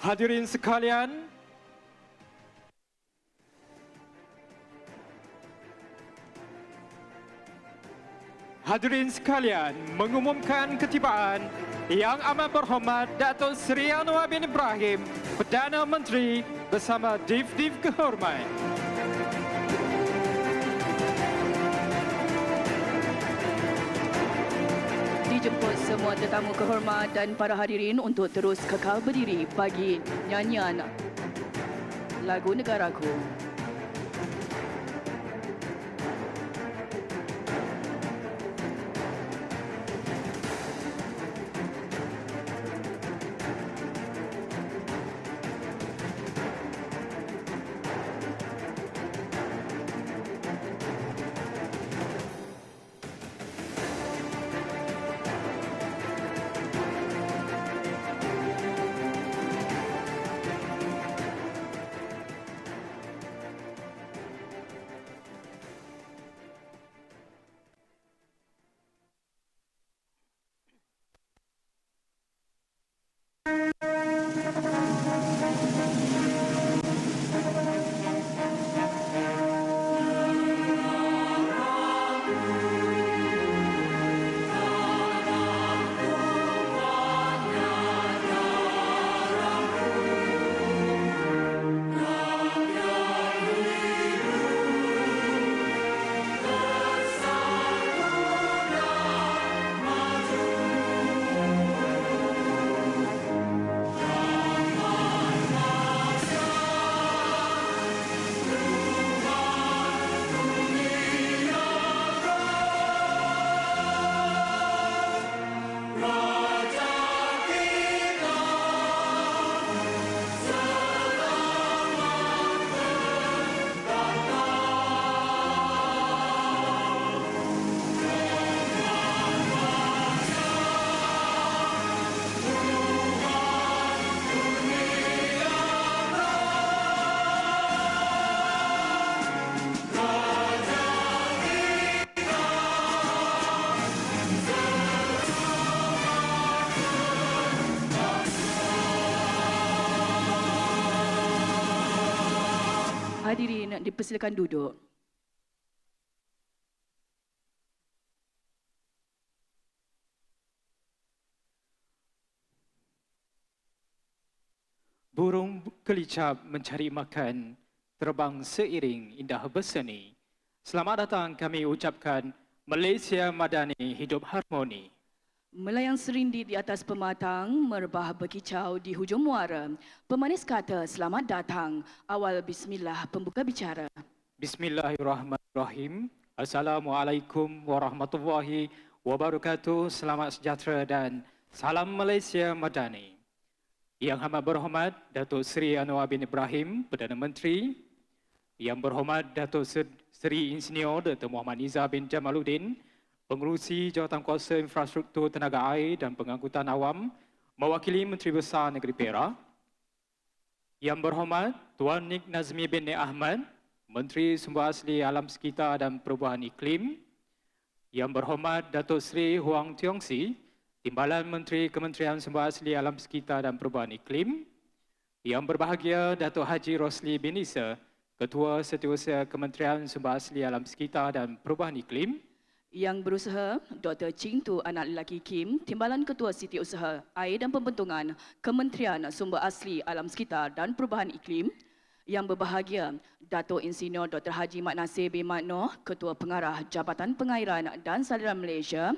Hadirin sekalian, mengumumkan ketibaan Yang Amat Berhormat Datuk Seri Anwar bin Ibrahim, Perdana Menteri bersama Div-Div Kehormat. Dijemput semua tetamu kehormat dan para hadirin untuk terus kekal berdiri bagi nyanyian lagu negaraku. Hadirin dipersilakan duduk. Burung kelicap mencari makan, terbang seiring indah berseni. Selamat datang kami ucapkan Malaysia Madani hidup harmoni. Melayang serindit di atas pematang, merebah berkicau di hujung muara. Pemanis kata selamat datang, awal bismillah pembuka bicara. Bismillahirrahmanirrahim. Assalamualaikum warahmatullahi wabarakatuh. Selamat sejahtera dan salam Malaysia Madani. Yang Amat Berhormat Datuk Seri Anwar bin Ibrahim, Perdana Menteri. Yang Berhormat Datuk Seri Insinyur Dr. Muhammad Nizar bin Jamaluddin, Pengerusi Jawatankuasa Infrastruktur Tenaga Air dan Pengangkutan Awam, mewakili Menteri Besar Negeri Perak. Yang Berhormat Tuan Nik Nazmi bin Nik Ahmad, Menteri Sumber Asli Alam Sekitar dan Perubahan Iklim. Yang Berhormat Datuk Seri Huang Tiongsi, Timbalan Menteri Kementerian Sumber Asli Alam Sekitar dan Perubahan Iklim. Yang berbahagia Datuk Haji Rosli bin Isa, Ketua Setiausaha Kementerian Sumber Asli Alam Sekitar dan Perubahan Iklim. Yang berusaha Dr. Ching Tu Anak Lelaki Kim, Timbalan Ketua Setiausaha Air dan Pembentungan Kementerian Sumber Asli Alam Sekitar dan Perubahan Iklim. Yang berbahagia Datuk Insinyur Dr. Haji Mat Nasir bin Mat Noor, Ketua Pengarah Jabatan Pengairan dan Saliran Malaysia,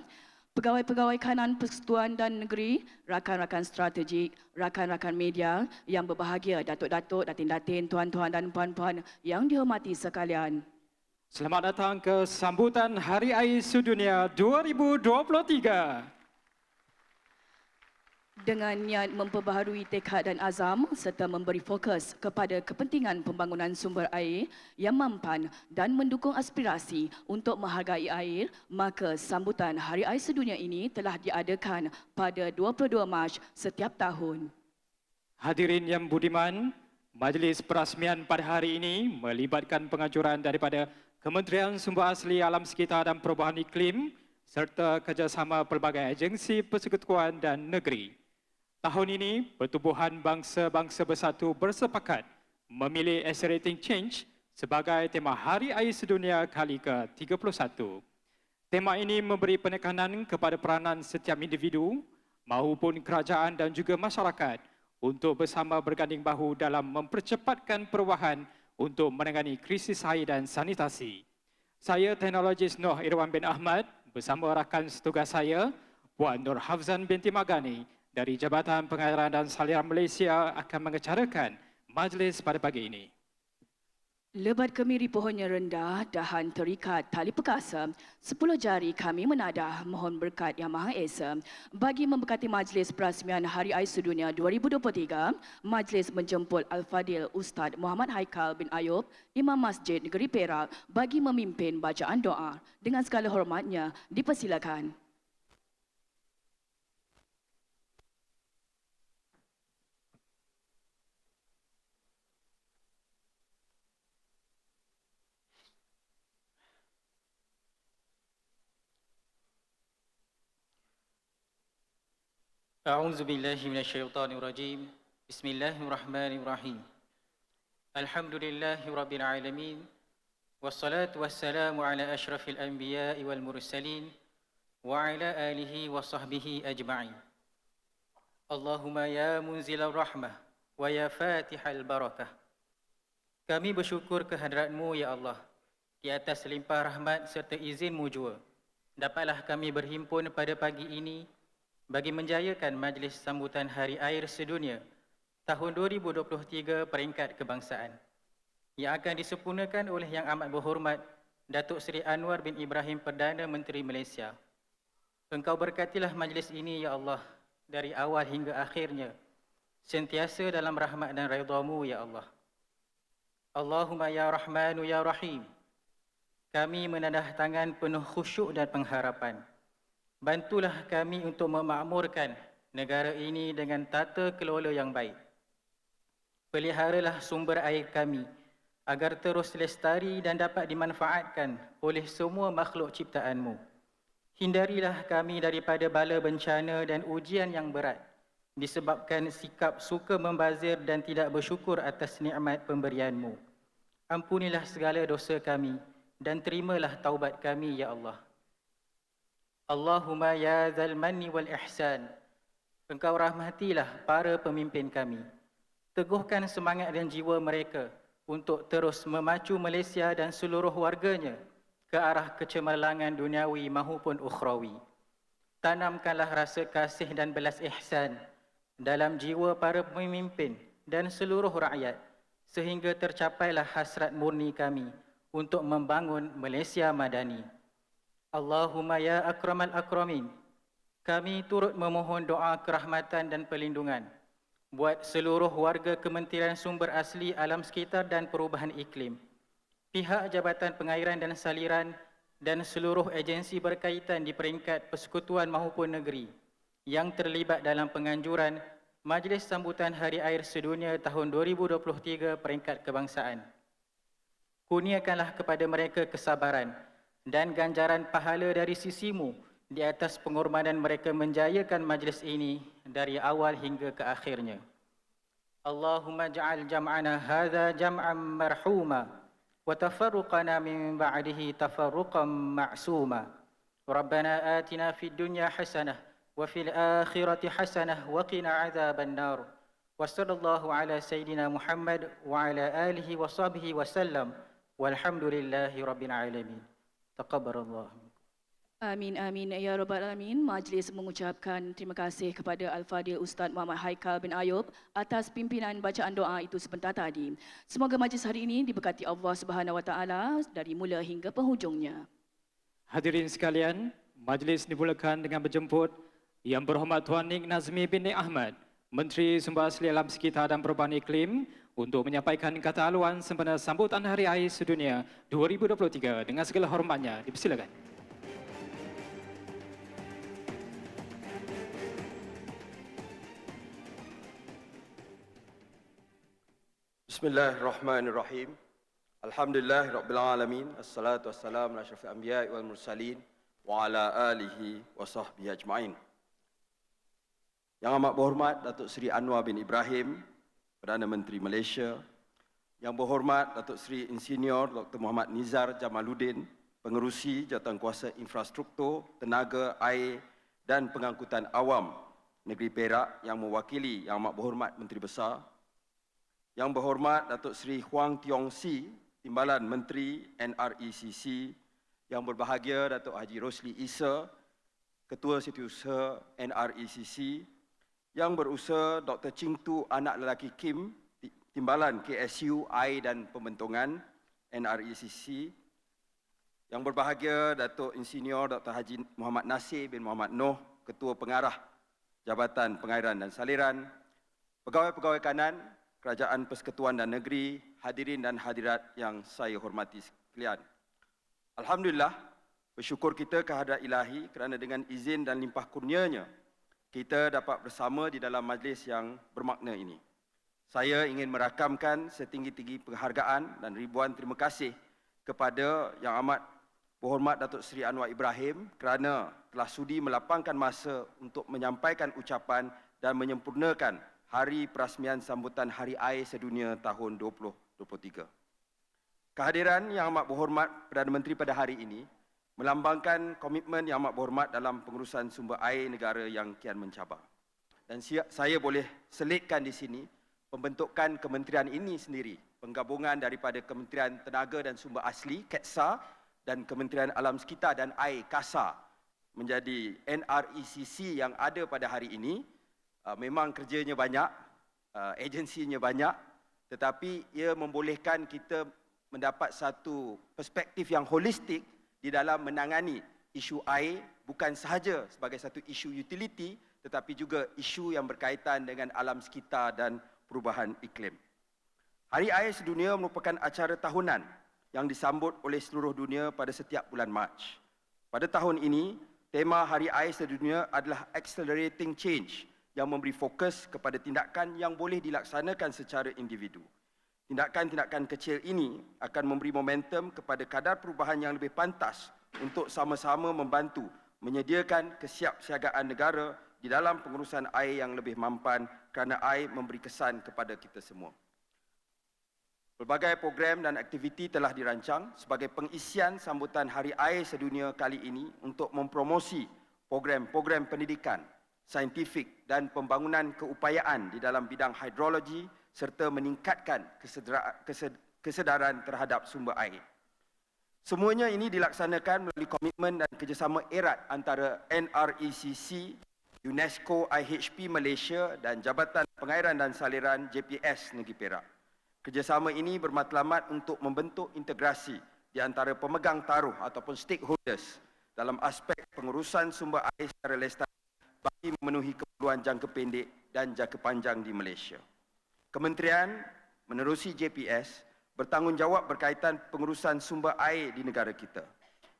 pegawai-pegawai kanan Persekutuan dan Negeri, rakan-rakan strategik, rakan-rakan media yang berbahagia, datuk-datuk, datin-datin, tuan-tuan dan puan-puan yang dihormati sekalian. Selamat datang ke sambutan Hari Air Sedunia 2023. Dengan niat memperbaharui tekad dan azam serta memberi fokus kepada kepentingan pembangunan sumber air yang mampan dan mendukung aspirasi untuk menghargai air, maka sambutan Hari Air Sedunia ini telah diadakan pada 22 Mac setiap tahun. Hadirin yang budiman, majlis perasmian pada hari ini melibatkan pengajuran daripada Kementerian Sumber Asli Alam Sekitar dan Perubahan Iklim serta kerjasama pelbagai agensi persekutuan dan negeri. Tahun ini, Pertubuhan Bangsa-Bangsa Bersatu bersepakat memilih Accelerating Change sebagai tema Hari Air Sedunia kali ke-31. Tema ini memberi penekanan kepada peranan setiap individu maupun kerajaan dan juga masyarakat untuk bersama berganding bahu dalam mempercepatkan perubahan untuk menangani krisis air dan sanitasi. Saya, Teknologis Noh Irwan bin Ahmad bersama rakan setugas saya, Puan Nur Hafzan binti Magani dari Jabatan Pengairan dan Saliran Malaysia akan mengecarakan majlis pada pagi ini. Lebat kemiri pohonnya rendah, dahan terikat tali perkasa. 10 jari kami menadah mohon berkat Yang Maha Esa. Bagi memberkati majlis perasmian Hari Air Sedunia 2023, majlis menjemput Al-Fadil Ustaz Muhammad Haikal bin Ayub, Imam Masjid Negeri Perak bagi memimpin bacaan doa. Dengan segala hormatnya, dipersilakan. أعوذ بالله من الشيطان الرجيم بسم الله الرحمن الرحيم الحمد لله رب العالمين والصلاة والسلام على أشرف الأنبياء والمرسلين وعلى آله وصحبه أجمعين اللهم يا منزل الرحمة ويا فاتح البركة. Kami bersyukur kehadratmu ya Allah, di atas limpah rahmat serta izinmu jua, dapatlah kami berhimpun pada pagi ini bagi menjayakan majlis sambutan Hari Air Sedunia tahun 2023 peringkat kebangsaan yang akan disempurnakan oleh Yang Amat Berhormat Datuk Seri Anwar bin Ibrahim Perdana Menteri Malaysia. Engkau berkatilah majlis ini ya Allah dari awal hingga akhirnya, sentiasa dalam rahmat dan redha-Mu ya Allah. Allahumma ya Rahmanu ya Rahim. Kami menadah tangan penuh khusyuk dan pengharapan. Bantulah kami untuk memakmurkan negara ini dengan tata kelola yang baik. Peliharalah sumber air kami agar terus lestari dan dapat dimanfaatkan oleh semua makhluk ciptaan-Mu. Hindarilah kami daripada bala bencana dan ujian yang berat disebabkan sikap suka membazir dan tidak bersyukur atas nikmat pemberian-Mu. Ampunilah segala dosa kami dan terimalah taubat kami ya Allah. Allahumma ya dzal manni wal ihsan. Engkau rahmatilah para pemimpin kami. Teguhkan semangat dan jiwa mereka untuk terus memacu Malaysia dan seluruh warganya ke arah kecemerlangan duniawi maupun ukhrawi. Tanamkanlah rasa kasih dan belas ihsan dalam jiwa para pemimpin dan seluruh rakyat sehingga tercapailah hasrat murni kami untuk membangun Malaysia madani. Allahumma ya akramal akramin. Kami turut memohon doa kerahmatan dan perlindungan buat seluruh warga Kementerian Sumber Asli Alam Sekitar dan Perubahan Iklim, pihak Jabatan Pengairan dan Saliran dan seluruh agensi berkaitan di peringkat persekutuan maupun negeri yang terlibat dalam penganjuran Majlis Sambutan Hari Air Sedunia tahun 2023 peringkat kebangsaan. Kurniakanlah kepada mereka kesabaran dan ganjaran pahala dari sisi-Mu di atas pengorbanan mereka menjayakan majlis ini dari awal hingga ke akhirnya. Allahumma ja'al jam'ana hadha jam'an marhuma wa tafarruqana min ba'dihi tafarruqan ma'suma. Rabbana atina fid dunya hasanah wa fil akhirati hasanah wa qina adzaban nar. Wa sallallahu ala sayyidina Muhammad wa ala alihi wa sahbihi wa sallam. Walhamdulillahi rabbil alamin. Taqabbalallah. Amin, amin. Ya Rabbal Alamin. Majlis mengucapkan terima kasih kepada Al-Fadil Ustaz Muhammad Haikal bin Ayub atas pimpinan bacaan doa itu sebentar tadi. Semoga majlis hari ini diberkati Allah Subhanahu Wa Taala dari mula hingga penghujungnya. Hadirin sekalian, majlis dimulakan dengan menjemput Yang Berhormat Tuan Nik Nazmi bin Nik Ahmad, Menteri Sumber Asli Alam Sekitar dan Perubahan Iklim, untuk menyampaikan kata haluan sempena sambutan Hari Air Sedunia 2023 dengan segala hormatnya. Dipersilakan. Bismillahirrahmanirrahim. Alhamdulillahirabbil alamin. Assalatu wassalamu ala asyrafil anbiya'i wal mursalin wa ala alihi wa sahbihi ajma'in. Yang amat berhormat Datuk Seri Anwar bin Ibrahim, Perdana Menteri Malaysia. Yang berhormat Datuk Seri Insinyur Dr. Muhammad Nizar Jamaluddin, Pengerusi Jawatankuasa Infrastruktur, Tenaga, Air dan Pengangkutan Awam Negeri Perak yang mewakili Yang Amat Berhormat Menteri Besar. Yang berhormat Datuk Seri Huang Tiong Si, Timbalan Menteri NRECC. Yang berbahagia Datuk Haji Rosli Issa, Ketua Setiausaha NRECC. Yang berusaha Dr. Ching Tu Anak Lelaki Kim, Timbalan KSU Air dan Pembentungan NRECC. Yang berbahagia Datuk Insinyur Dr. Haji Muhammad Nasir bin Muhammad Noh, Ketua Pengarah Jabatan Pengairan dan Saliran. Pegawai-pegawai kanan Kerajaan Persekutuan dan Negeri, hadirin dan hadirat yang saya hormati sekalian. Alhamdulillah, bersyukur kita kehadrat Ilahi kerana dengan izin dan limpah kurnianya, kita dapat bersama di dalam majlis yang bermakna ini. Saya ingin merakamkan setinggi-tinggi penghargaan dan ribuan terima kasih kepada Yang Amat Berhormat Datuk Seri Anwar Ibrahim kerana telah sudi melapangkan masa untuk menyampaikan ucapan dan menyempurnakan Hari Perasmian Sambutan Hari Air Sedunia tahun 2023. Kehadiran Yang Amat Berhormat Perdana Menteri pada hari ini melambangkan komitmen Yang Amat Berhormat dalam pengurusan sumber air negara yang kian mencabar. Dan saya boleh selitkan di sini pembentukan kementerian ini sendiri, penggabungan daripada Kementerian Tenaga dan Sumber Asli KETSA dan Kementerian Alam Sekitar dan Air KASA menjadi NRECC yang ada pada hari ini. Memang kerjanya banyak, agensinya banyak, tetapi ia membolehkan kita mendapat satu perspektif yang holistik di dalam menangani isu air, bukan sahaja sebagai satu isu utility, tetapi juga isu yang berkaitan dengan alam sekitar dan perubahan iklim. Hari Air Sedunia merupakan acara tahunan yang disambut oleh seluruh dunia pada setiap bulan Mac. Pada tahun ini, tema Hari Air Sedunia adalah Accelerating Change yang memberi fokus kepada tindakan yang boleh dilaksanakan secara individu. Tindakan-tindakan kecil ini akan memberi momentum kepada kadar perubahan yang lebih pantas untuk sama-sama membantu menyediakan kesiapsiagaan negara di dalam pengurusan air yang lebih mampan kerana air memberi kesan kepada kita semua. Pelbagai program dan aktiviti telah dirancang sebagai pengisian sambutan Hari Air Sedunia kali ini untuk mempromosi program-program pendidikan, saintifik dan pembangunan keupayaan di dalam bidang hidrologi serta meningkatkan kesedaran terhadap sumber air. Semuanya ini dilaksanakan melalui komitmen dan kerjasama erat antara NRECC, UNESCO, IHP Malaysia dan Jabatan Pengairan dan Saliran JPS Negeri Perak. Kerjasama ini bermatlamat untuk membentuk integrasi di antara pemegang taruh ataupun stakeholders dalam aspek pengurusan sumber air secara lestari bagi memenuhi keperluan jangka pendek dan jangka panjang di Malaysia. Kementerian menerusi JPS bertanggungjawab berkaitan pengurusan sumber air di negara kita.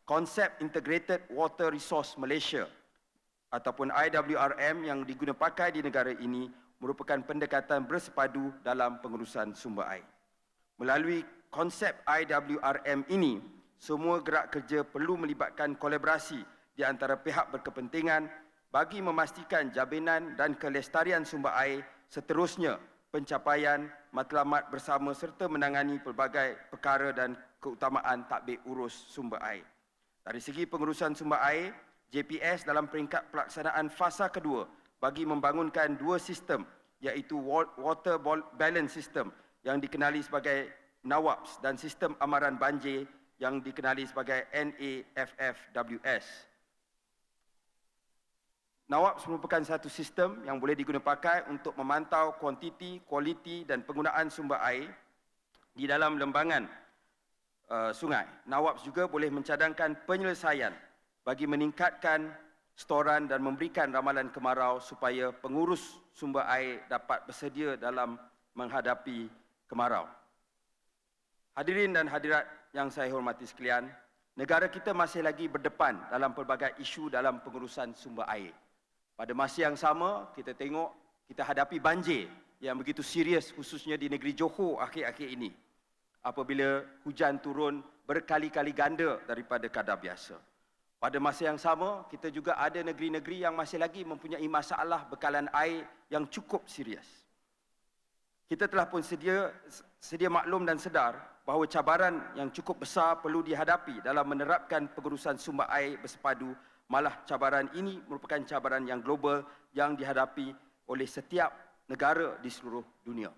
Konsep Integrated Water Resource Malaysia ataupun IWRM yang diguna pakai di negara ini merupakan pendekatan bersepadu dalam pengurusan sumber air. Melalui konsep IWRM ini, semua gerak kerja perlu melibatkan kolaborasi di antara pihak berkepentingan bagi memastikan jaminan dan kelestarian sumber air, seterusnya pencapaian matlamat bersama serta menangani pelbagai perkara dan keutamaan tadbir urus sumber air. Dari segi pengurusan sumber air, JPS dalam peringkat pelaksanaan fasa kedua bagi membangunkan dua sistem iaitu Water Balance System yang dikenali sebagai NAWAPS dan sistem amaran banjir yang dikenali sebagai NAFFWS. NAWAPS merupakan satu sistem yang boleh diguna pakai untuk memantau kuantiti, kualiti dan penggunaan sumber air di dalam lembangan sungai. NAWAPS juga boleh mencadangkan penyelesaian bagi meningkatkan storan dan memberikan ramalan kemarau supaya pengurus sumber air dapat bersedia dalam menghadapi kemarau. Hadirin dan hadirat yang saya hormati sekalian, negara kita masih lagi berdepan dalam pelbagai isu dalam pengurusan sumber air. Pada masa yang sama, kita tengok kita hadapi banjir yang begitu serius khususnya di negeri Johor akhir-akhir ini. Apabila hujan turun berkali-kali ganda daripada kadar biasa. Pada masa yang sama, kita juga ada negeri-negeri yang masih lagi mempunyai masalah bekalan air yang cukup serius. Kita telah pun sedia maklum dan sedar bahawa cabaran yang cukup besar perlu dihadapi dalam menerapkan pengurusan sumber air bersepadu. Malah cabaran ini merupakan cabaran yang global yang dihadapi oleh setiap negara di seluruh dunia.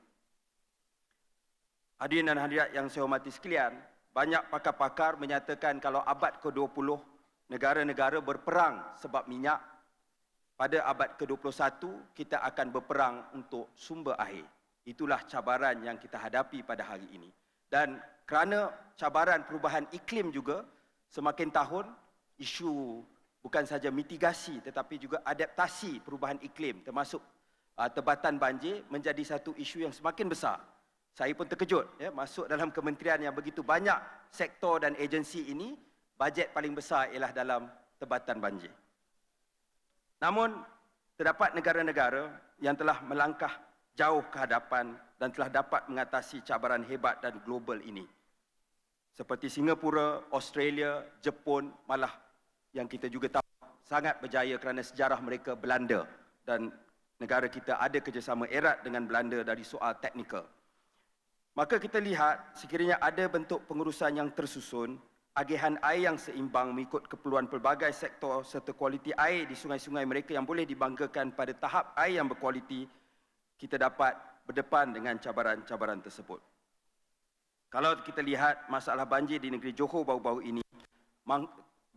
Hadirin dan hadirat yang saya hormati sekalian, banyak pakar-pakar menyatakan kalau abad ke-20 negara-negara berperang sebab minyak, pada abad ke-21 kita akan berperang untuk sumber air. Itulah cabaran yang kita hadapi pada hari ini. Dan kerana cabaran perubahan iklim juga, semakin tahun isu bukan saja mitigasi tetapi juga adaptasi perubahan iklim termasuk tebatan banjir menjadi satu isu yang semakin besar. Saya pun terkejut masuk dalam kementerian yang begitu banyak sektor dan agensi ini, bajet paling besar ialah dalam tebatan banjir. Namun, terdapat negara-negara yang telah melangkah jauh ke hadapan dan telah dapat mengatasi cabaran hebat dan global ini. Seperti Singapura, Australia, Jepun, malah yang kita juga tahu sangat berjaya kerana sejarah mereka Belanda, dan negara kita ada kerjasama erat dengan Belanda dari soal teknikal. Maka kita lihat sekiranya ada bentuk pengurusan yang tersusun, agihan air yang seimbang mengikut keperluan pelbagai sektor serta kualiti air di sungai-sungai mereka yang boleh dibanggakan pada tahap air yang berkualiti, kita dapat berdepan dengan cabaran-cabaran tersebut. Kalau kita lihat masalah banjir di negeri Johor baru-baru ini,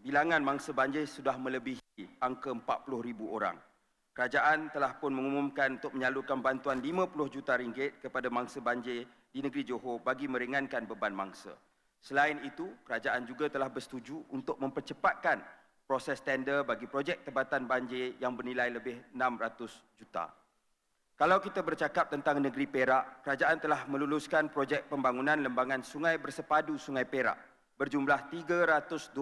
bilangan mangsa banjir sudah melebihi angka 40,000 orang. Kerajaan telah pun mengumumkan untuk menyalurkan bantuan 50 juta ringgit kepada mangsa banjir di negeri Johor bagi meringankan beban mangsa. Selain itu, kerajaan juga telah bersetuju untuk mempercepatkan proses tender bagi projek tebatan banjir yang bernilai lebih 600 juta. Kalau kita bercakap tentang negeri Perak, kerajaan telah meluluskan projek pembangunan lembangan sungai bersepadu Sungai Perak berjumlah 327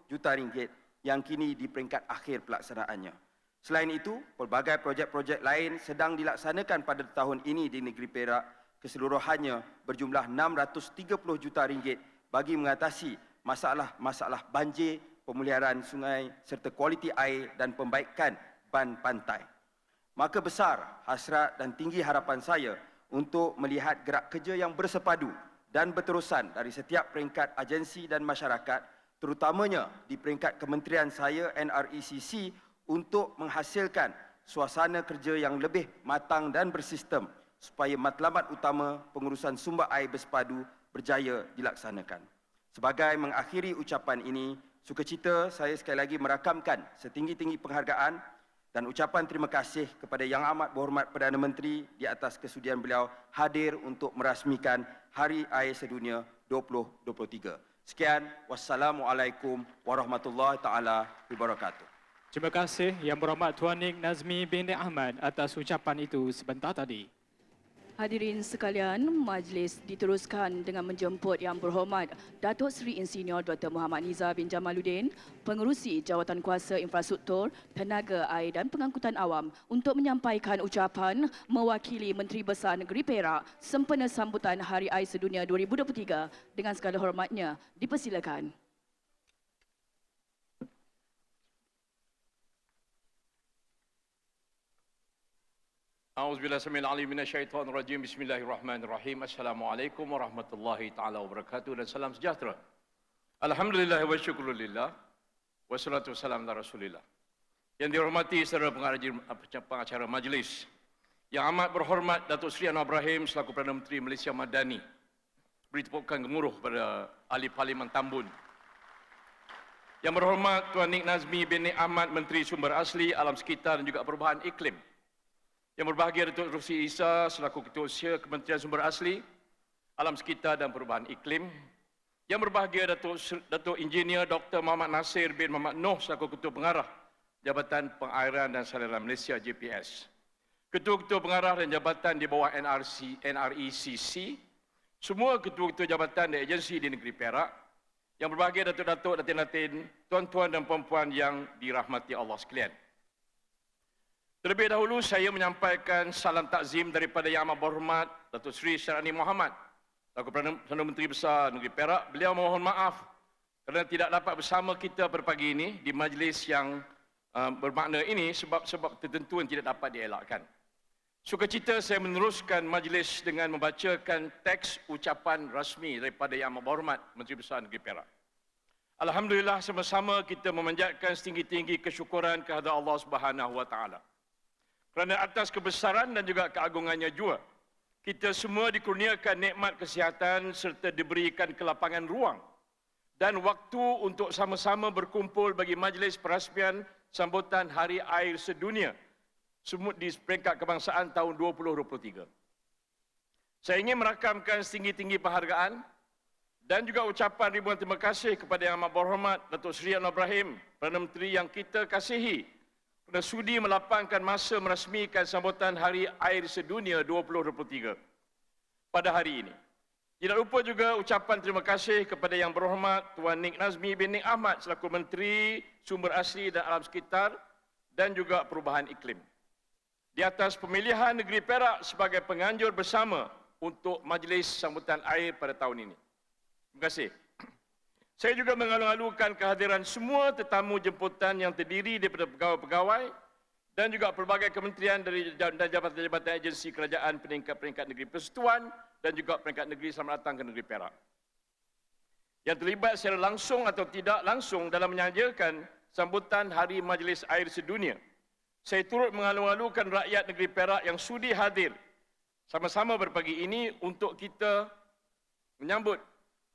juta ringgit yang kini di peringkat akhir pelaksanaannya. Selain itu, pelbagai projek-projek lain sedang dilaksanakan pada tahun ini di negeri Perak, keseluruhannya berjumlah 630 juta ringgit bagi mengatasi masalah-masalah banjir, pemeliharaan sungai serta kualiti air dan pembaikan ban pantai. Maka besar hasrat dan tinggi harapan saya untuk melihat gerak kerja yang bersepadu dan berterusan dari setiap peringkat agensi dan masyarakat, terutamanya di peringkat kementerian saya NRECC, untuk menghasilkan suasana kerja yang lebih matang dan bersistem supaya matlamat utama pengurusan sumber air bersepadu berjaya dilaksanakan. Sebagai mengakhiri ucapan ini, sukacita saya sekali lagi merakamkan setinggi-tinggi penghargaan dan ucapan terima kasih kepada Yang Amat Berhormat Perdana Menteri di atas kesudian beliau hadir untuk merasmikan Hari Air Sedunia 2023. Sekian, wassalamualaikum warahmatullahi taala wabarakatuh. Terima kasih Yang Berhormat Tuan Nik Nazmi binti Ahmad atas ucapan itu sebentar tadi. Hadirin sekalian, majlis diteruskan dengan menjemput Yang Berhormat Datuk Seri Insinyur Dr. Muhammad Nizar bin Jamaluddin, Pengerusi Jawatan Kuasa Infrastruktur, Tenaga Air dan Pengangkutan Awam, untuk menyampaikan ucapan mewakili Menteri Besar Negeri Perak sempena sambutan Hari Air Sedunia 2023. Dengan segala hormatnya, dipersilakan. A'udzubillahi samil alim minasyaitonir rajim. Bismillahirrahmanirrahim. Assalamualaikum warahmatullahi taala wabarakatuh dan salam sejahtera. Alhamdulillah wa syukrulillah. Wassalatu wassalamu ala Rasulillah. Yang dihormati saudara pengacara majlis, Yang Amat Berhormat Datuk Seri Anwar Ibrahim selaku Perdana Menteri Malaysia Madani, beri tepukan gemuruh pada Ahli Parlimen Tambun. Yang Berhormat Tuan Nik Nazmi binti Ahmad, Menteri Sumber Asli, Alam Sekitar dan juga Perubahan Iklim. Yang berbahagia Datuk Rusli Isa selaku Ketua Usia Kementerian Sumber Asli, Alam Sekitar dan Perubahan Iklim. Yang berbahagia Datuk Engineer Dr. Muhammad Nasir bin Muhammad Noh selaku Ketua Pengarah Jabatan Pengairan dan Saluran Malaysia JPS. Ketua-ketua pengarah dan jabatan di bawah NRECC, semua ketua-ketua jabatan dan agensi di negeri Perak. Yang berbahagia Datuk-datuk, datin-datin, tuan-tuan dan puan-puan yang dirahmati Allah sekalian. Terlebih dahulu saya menyampaikan salam takzim daripada Yang Amat Berhormat Datuk Seri Syarani Muhammad selaku Perdana Menteri Besar Negeri Perak. Beliau mohon maaf kerana tidak dapat bersama kita pada pagi ini di majlis yang bermakna ini sebab tertentu yang tidak dapat dielakkan. Sukacita saya meneruskan majlis dengan membacakan teks ucapan rasmi daripada Yang Amat Berhormat Menteri Besar Negeri Perak. Alhamdulillah, sama-sama kita memanjatkan setinggi-tinggi kesyukuran kehadrat Allah Subhanahu Wa Taala. Kerana atas kebesaran dan juga keagungannya jua, kita semua dikurniakan nikmat kesihatan serta diberikan kelapangan ruang dan waktu untuk sama-sama berkumpul bagi majlis perasmian sambutan Hari Air Sedunia semut di peringkat kebangsaan tahun 2023. Saya ingin merakamkan setinggi-tinggi penghargaan dan juga ucapan ribuan terima kasih kepada Yang Amat Berhormat Datuk Seri Anwar Ibrahim, Perdana Menteri yang kita kasihi, kerana sudi melapangkan masa merasmikan sambutan Hari Air Sedunia 2023 pada hari ini. Tidak lupa juga ucapan terima kasih kepada Yang Berhormat Tuan Nik Nazmi bin Nik Ahmad selaku Menteri Sumber Asli dan Alam Sekitar dan juga Perubahan Iklim di atas pemilihan negeri Perak sebagai penganjur bersama untuk majlis sambutan air pada tahun ini. Terima kasih. Saya juga mengalu-alukan kehadiran semua tetamu jemputan yang terdiri daripada pegawai-pegawai dan juga pelbagai kementerian dan jabatan-jabatan agensi kerajaan peringkat-peringkat negeri persekutuan dan juga peringkat negeri selamat datang ke negeri Perak yang terlibat secara langsung atau tidak langsung dalam menyajikan sambutan Hari Majlis Air Sedunia. Saya turut mengalu-alukan rakyat negeri Perak yang sudi hadir sama-sama berpagi ini untuk kita menyambut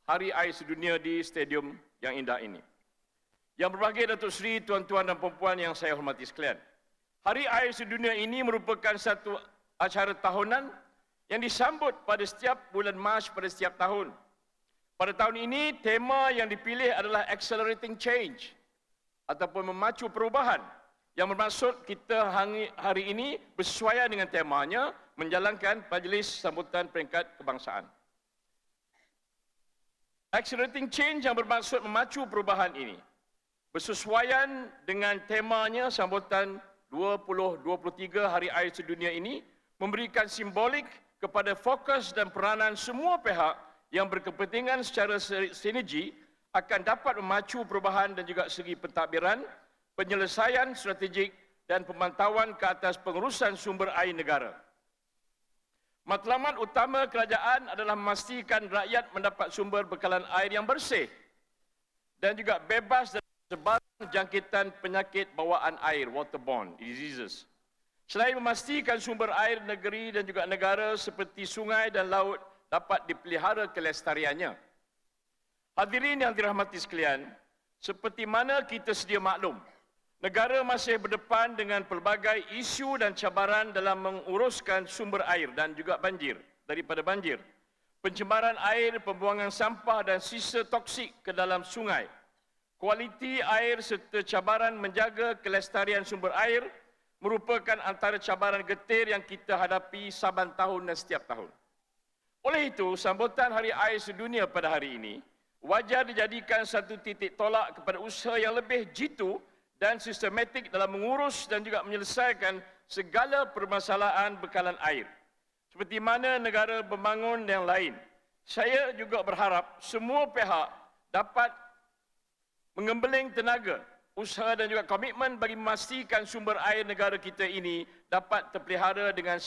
Hari Air Sedunia di stadium yang indah ini. Yang berbahagia Datuk Seri, tuan-tuan dan puan-puan yang saya hormati sekalian. Hari Air Sedunia ini merupakan satu acara tahunan yang disambut pada setiap bulan Mac pada setiap tahun. Pada tahun ini, tema yang dipilih adalah Accelerating Change ataupun memacu perubahan, yang bermaksud kita hari ini bersesuaian dengan temanya menjalankan majlis sambutan peringkat kebangsaan. Accelerating Change yang bermaksud memacu perubahan ini bersesuaian dengan temanya sambutan 2023 Hari Air Sedunia ini memberikan simbolik kepada fokus dan peranan semua pihak yang berkepentingan secara sinergi akan dapat memacu perubahan dan juga segi pentadbiran, penyelesaian strategik dan pemantauan ke atas pengurusan sumber air negara. Matlamat utama kerajaan adalah memastikan rakyat mendapat sumber bekalan air yang bersih dan juga bebas dari sebaran jangkitan penyakit bawaan air, waterborne diseases. Selain memastikan sumber air negeri dan juga negara seperti sungai dan laut dapat dipelihara kelestariannya. Hadirin yang dirahmati sekalian, seperti mana kita sedia maklum, negara masih berdepan dengan pelbagai isu dan cabaran dalam menguruskan sumber air dan juga banjir, daripada banjir, pencemaran air, pembuangan sampah dan sisa toksik ke dalam sungai, kualiti air serta cabaran menjaga kelestarian sumber air merupakan antara cabaran getir yang kita hadapi saban tahun dan setiap tahun. Oleh itu, sambutan Hari Air Sedunia pada hari ini wajar dijadikan satu titik tolak kepada usaha yang lebih jitu dan sistematik dalam mengurus dan juga menyelesaikan segala permasalahan bekalan air. Seperti mana negara pembangun yang lain, saya juga berharap semua pihak dapat mengembeling tenaga, usaha dan juga komitmen bagi memastikan sumber air negara kita ini dapat terpelihara dengan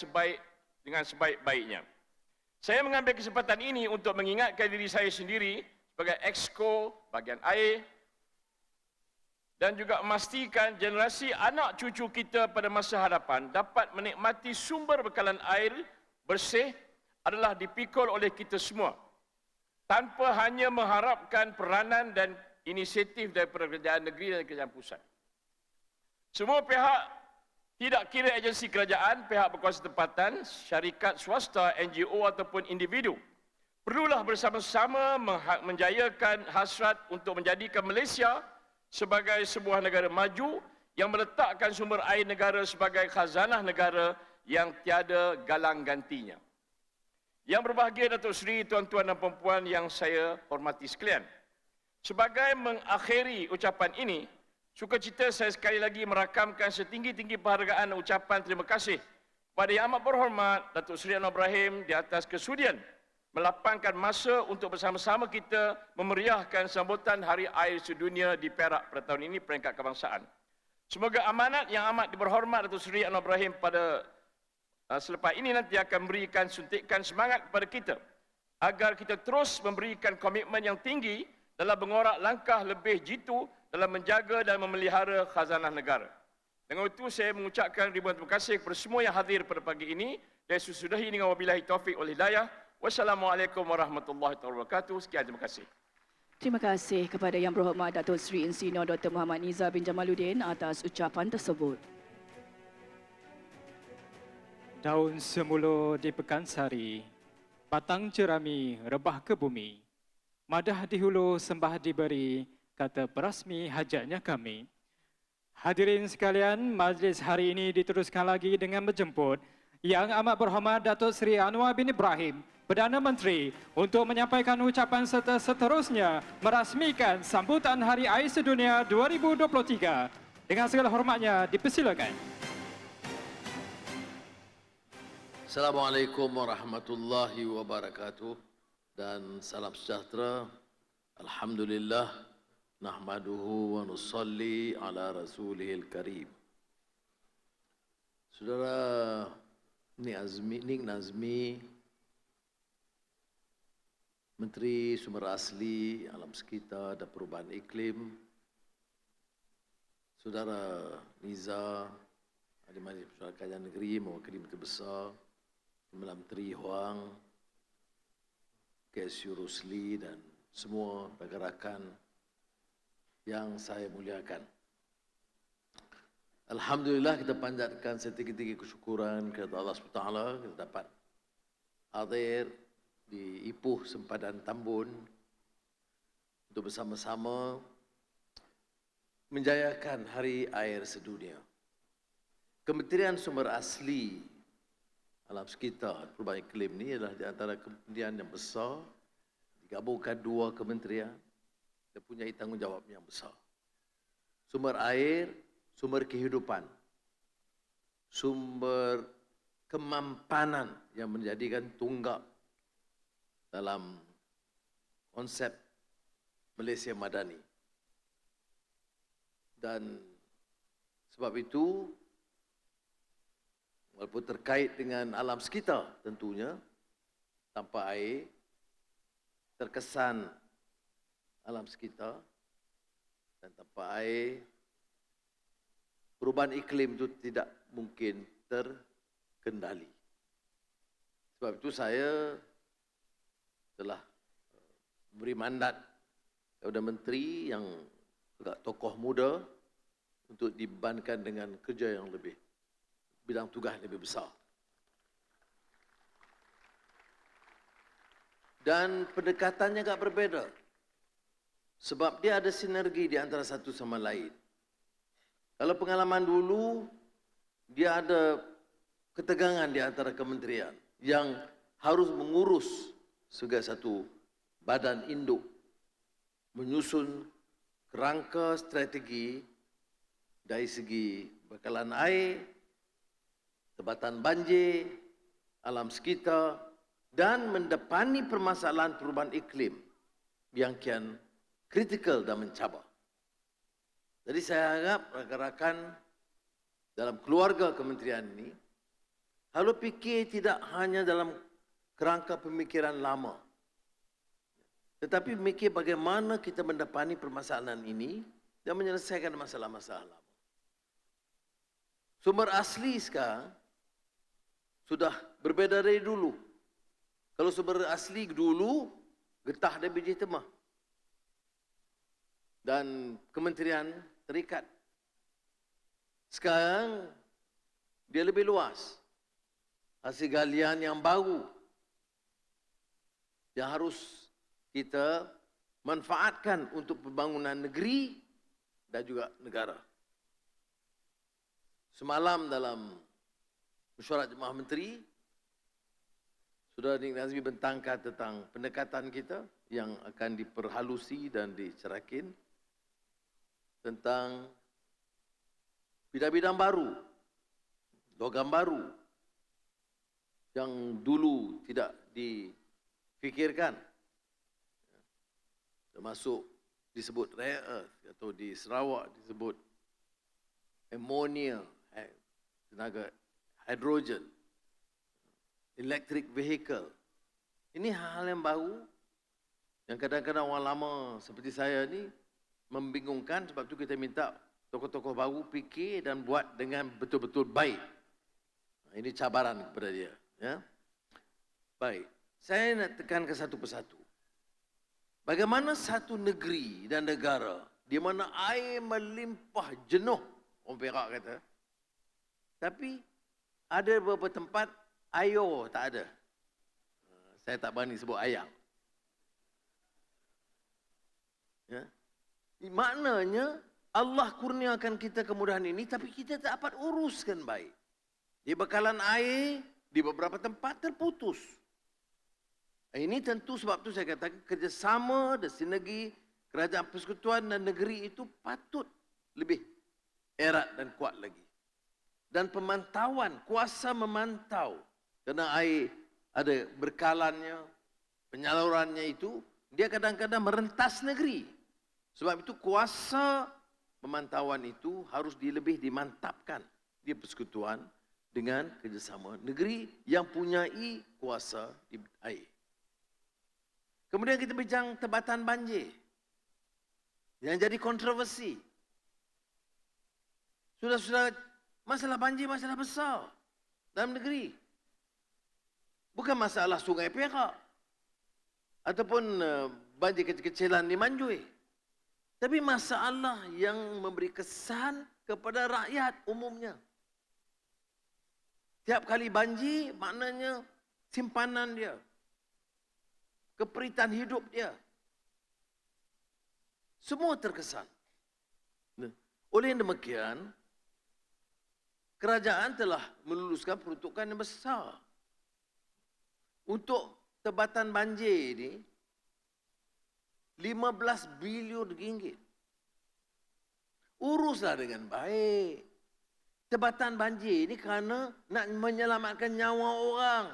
sebaik-baiknya. Saya mengambil kesempatan ini untuk mengingatkan diri saya sendiri sebagai Exco bahagian air dan juga memastikan generasi anak cucu kita pada masa hadapan dapat menikmati sumber bekalan air bersih adalah dipikul oleh kita semua tanpa hanya mengharapkan peranan dan inisiatif daripada kerajaan negeri dan kerajaan pusat. Semua pihak, tidak kira agensi kerajaan, pihak berkuasa tempatan, syarikat swasta, NGO ataupun individu, perlulah bersama-sama menjayakan hasrat untuk menjadikan Malaysia sebagai sebuah negara maju yang meletakkan sumber air negara sebagai khazanah negara yang tiada galang gantinya. Yang berbahagia Datuk Seri, tuan-tuan dan puan-puan yang saya hormati sekalian, sebagai mengakhiri ucapan ini, sukacita saya sekali lagi merakamkan setinggi-tinggi penghargaan dan ucapan terima kasih kepada Yang Amat Berhormat Datuk Seri Anwar Ibrahim di atas kesudian melapangkan masa untuk bersama-sama kita memeriahkan sambutan Hari Air Sedunia di Perak pada tahun ini peringkat kebangsaan. Semoga amanat yang amat berhormat Datuk Seri Anwar Ibrahim pada selepas ini nanti akan memberikan suntikan semangat kepada kita agar kita terus memberikan komitmen yang tinggi dalam mengorak langkah lebih jitu dalam menjaga dan memelihara khazanah negara. Dengan itu saya mengucapkan ribuan terima kasih kepada semua yang hadir pada pagi ini dan sesudahi dengan wabillahi taufik wal hidayah. Wassalamualaikum warahmatullahi wabarakatuh. Sekian, terima kasih. Terima kasih kepada Yang Berhormat Datuk Seri Insinyur Dr. Muhammad Nizar bin Jamaluddin atas ucapan tersebut. Daun semula di Pekansari, batang jerami rebah ke bumi. Madah di hulu sembah diberi, kata perasmi hajatnya kami. Hadirin sekalian, majlis hari ini diteruskan lagi dengan menjemput Yang Amat Berhormat Datuk Seri Anwar bin Ibrahim, Perdana Menteri, untuk menyampaikan ucapan serta seterusnya merasmikan sambutan Hari Air Sedunia 2023. Dengan segala hormatnya, dipersilakan. Assalamualaikum warahmatullahi wabarakatuh dan salam sejahtera. Alhamdulillah, nahmaduhu wa nusalli ala rasulihil karim. Saudara Nik Nazmi, Menteri Sumber Asli, Alam Sekitar dan Perubahan Iklim, Saudara Nizar, Ahli Majlis Persoalan Kerajaan Negeri, mewakili Menteri Besar, Menteri Huang, KSU Rusli dan semua rakan-rakan yang saya muliakan. Alhamdulillah, kita panjatkan setinggi-tinggi kesyukuran kepada Allah SWT kita dapat hadir di Ipoh Sempadan Tambun untuk bersama-sama menjayakan Hari Air Sedunia. Kementerian Sumber Asli, Alam Sekitar, Perubahan Iklim ini adalah di antara kementerian yang besar, digabungkan dua kementerian dan punya tanggungjawab yang besar. Sumber air, sumber kehidupan, sumber kemampanan yang menjadikan tunggak dalam konsep Malaysia Madani. Dan sebab itu, walaupun terkait dengan alam sekitar tentunya, tanpa air, terkesan alam sekitar, dan tanpa air, perubahan iklim itu tidak mungkin terkendali. Sebab itu saya telah beri mandat kepada menteri yang agak tokoh muda untuk dibebankan dengan kerja yang lebih, bidang tugas lebih besar. Dan pendekatannya agak berbeza. Sebab dia ada sinergi di antara satu sama lain. Kalau pengalaman dulu, dia ada ketegangan di antara kementerian yang harus mengurus segala satu badan induk, menyusun kerangka strategi dari segi bekalan air, tebatan banjir, alam sekitar, dan mendepani permasalahan perubahan iklim yang kian kritikal dan mencabar. Jadi saya harap rakan-rakan dalam keluarga kementerian ini harus fikir tidak hanya dalam kerangka pemikiran lama, tetapi mikir bagaimana kita mendepani permasalahan ini dan menyelesaikan masalah-masalah lama. Sumber asli sekarang sudah berbeza dari dulu. Kalau sumber asli dulu, getah dan biji temah. Dan kementerian terikat. Sekarang dia lebih luas. Hasil galian yang baru yang harus kita manfaatkan untuk pembangunan negeri dan juga negara. Semalam dalam mesyuarat Jemaah Menteri, Saudara Nik Nazmi bentangkan tentang pendekatan kita yang akan diperhalusi dan dicerakin tentang bidang-bidang baru, logam baru yang dulu tidak fikirkan. Termasuk disebut rare earth atau di Sarawak disebut ammonia, tenaga hidrogen, electric vehicle. Ini hal-hal yang baru yang kadang-kadang orang lama seperti saya ni membingungkan, sebab tu kita minta tokoh-tokoh baru fikir dan buat dengan betul-betul baik. Ini cabaran kepada dia. Ya? Baik, saya nak tekankan satu persatu. Bagaimana satu negeri dan negara di mana air melimpah jenuh, orang Perak kata, tapi ada beberapa tempat air tak ada. Saya tak berani sebut ayam. Ya? Maknanya Allah kurniakan kita kemudahan ini, tapi kita tak dapat uruskan baik. Di bekalan air di beberapa tempat terputus. Ini tentu sebab tu saya katakan kerjasama dan sinergi kerajaan persekutuan dan negeri itu patut lebih erat dan kuat lagi. Dan pemantauan, kuasa memantau, kerana air ada berkalannya, penyalurannya itu, dia kadang-kadang merentas negeri. Sebab itu kuasa pemantauan itu harus lebih dimantapkan di persekutuan dengan kerjasama negeri yang punyai kuasa di air. Kemudian kita bincang tebatan banjir yang jadi kontroversi. Sudah masalah banjir masalah besar dalam negeri. Bukan masalah Sungai Perak ataupun banjir kecil-kecilan di Manjui. Tapi masalah yang memberi kesan kepada rakyat umumnya. Tiap kali banjir maknanya simpanan dia, keperitan hidup dia, semua terkesan. Oleh demikian, kerajaan telah meluluskan peruntukan yang besar untuk tebatan banjir ini, 15 bilion ringgit. Uruslah dengan baik. Tebatan banjir ini kerana nak menyelamatkan nyawa orang,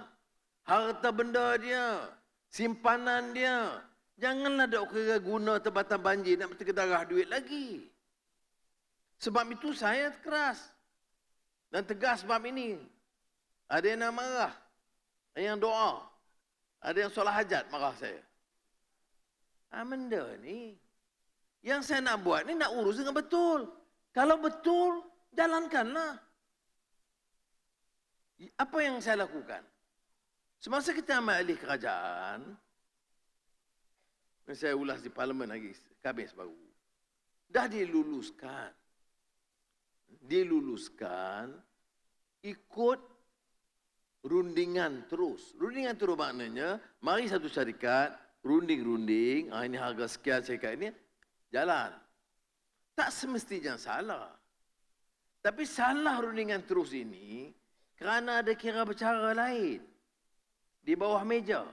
harta benda dia, simpanan dia. Janganlah dok kira guna tebatan banjir nak berkedarah duit lagi. Sebab itu saya keras dan tegas sebab ini. Ada yang nak marah, ada yang doa, ada yang solat hajat marah saya. Benda ni yang saya nak buat ni nak urus dengan betul. Kalau betul, jalankanlah. Apa yang saya lakukan? Semasa kita ambil alih kerajaan, saya ulas di Parlimen lagi, Kabis baru, dah diluluskan. Diluluskan ikut rundingan terus. Rundingan terus maknanya, mari satu syarikat, runding-runding, ini harga sekian syarikat ini, jalan. Tak semestinya salah. Tapi salah rundingan terus ini kerana ada kira bercara lain di bawah meja.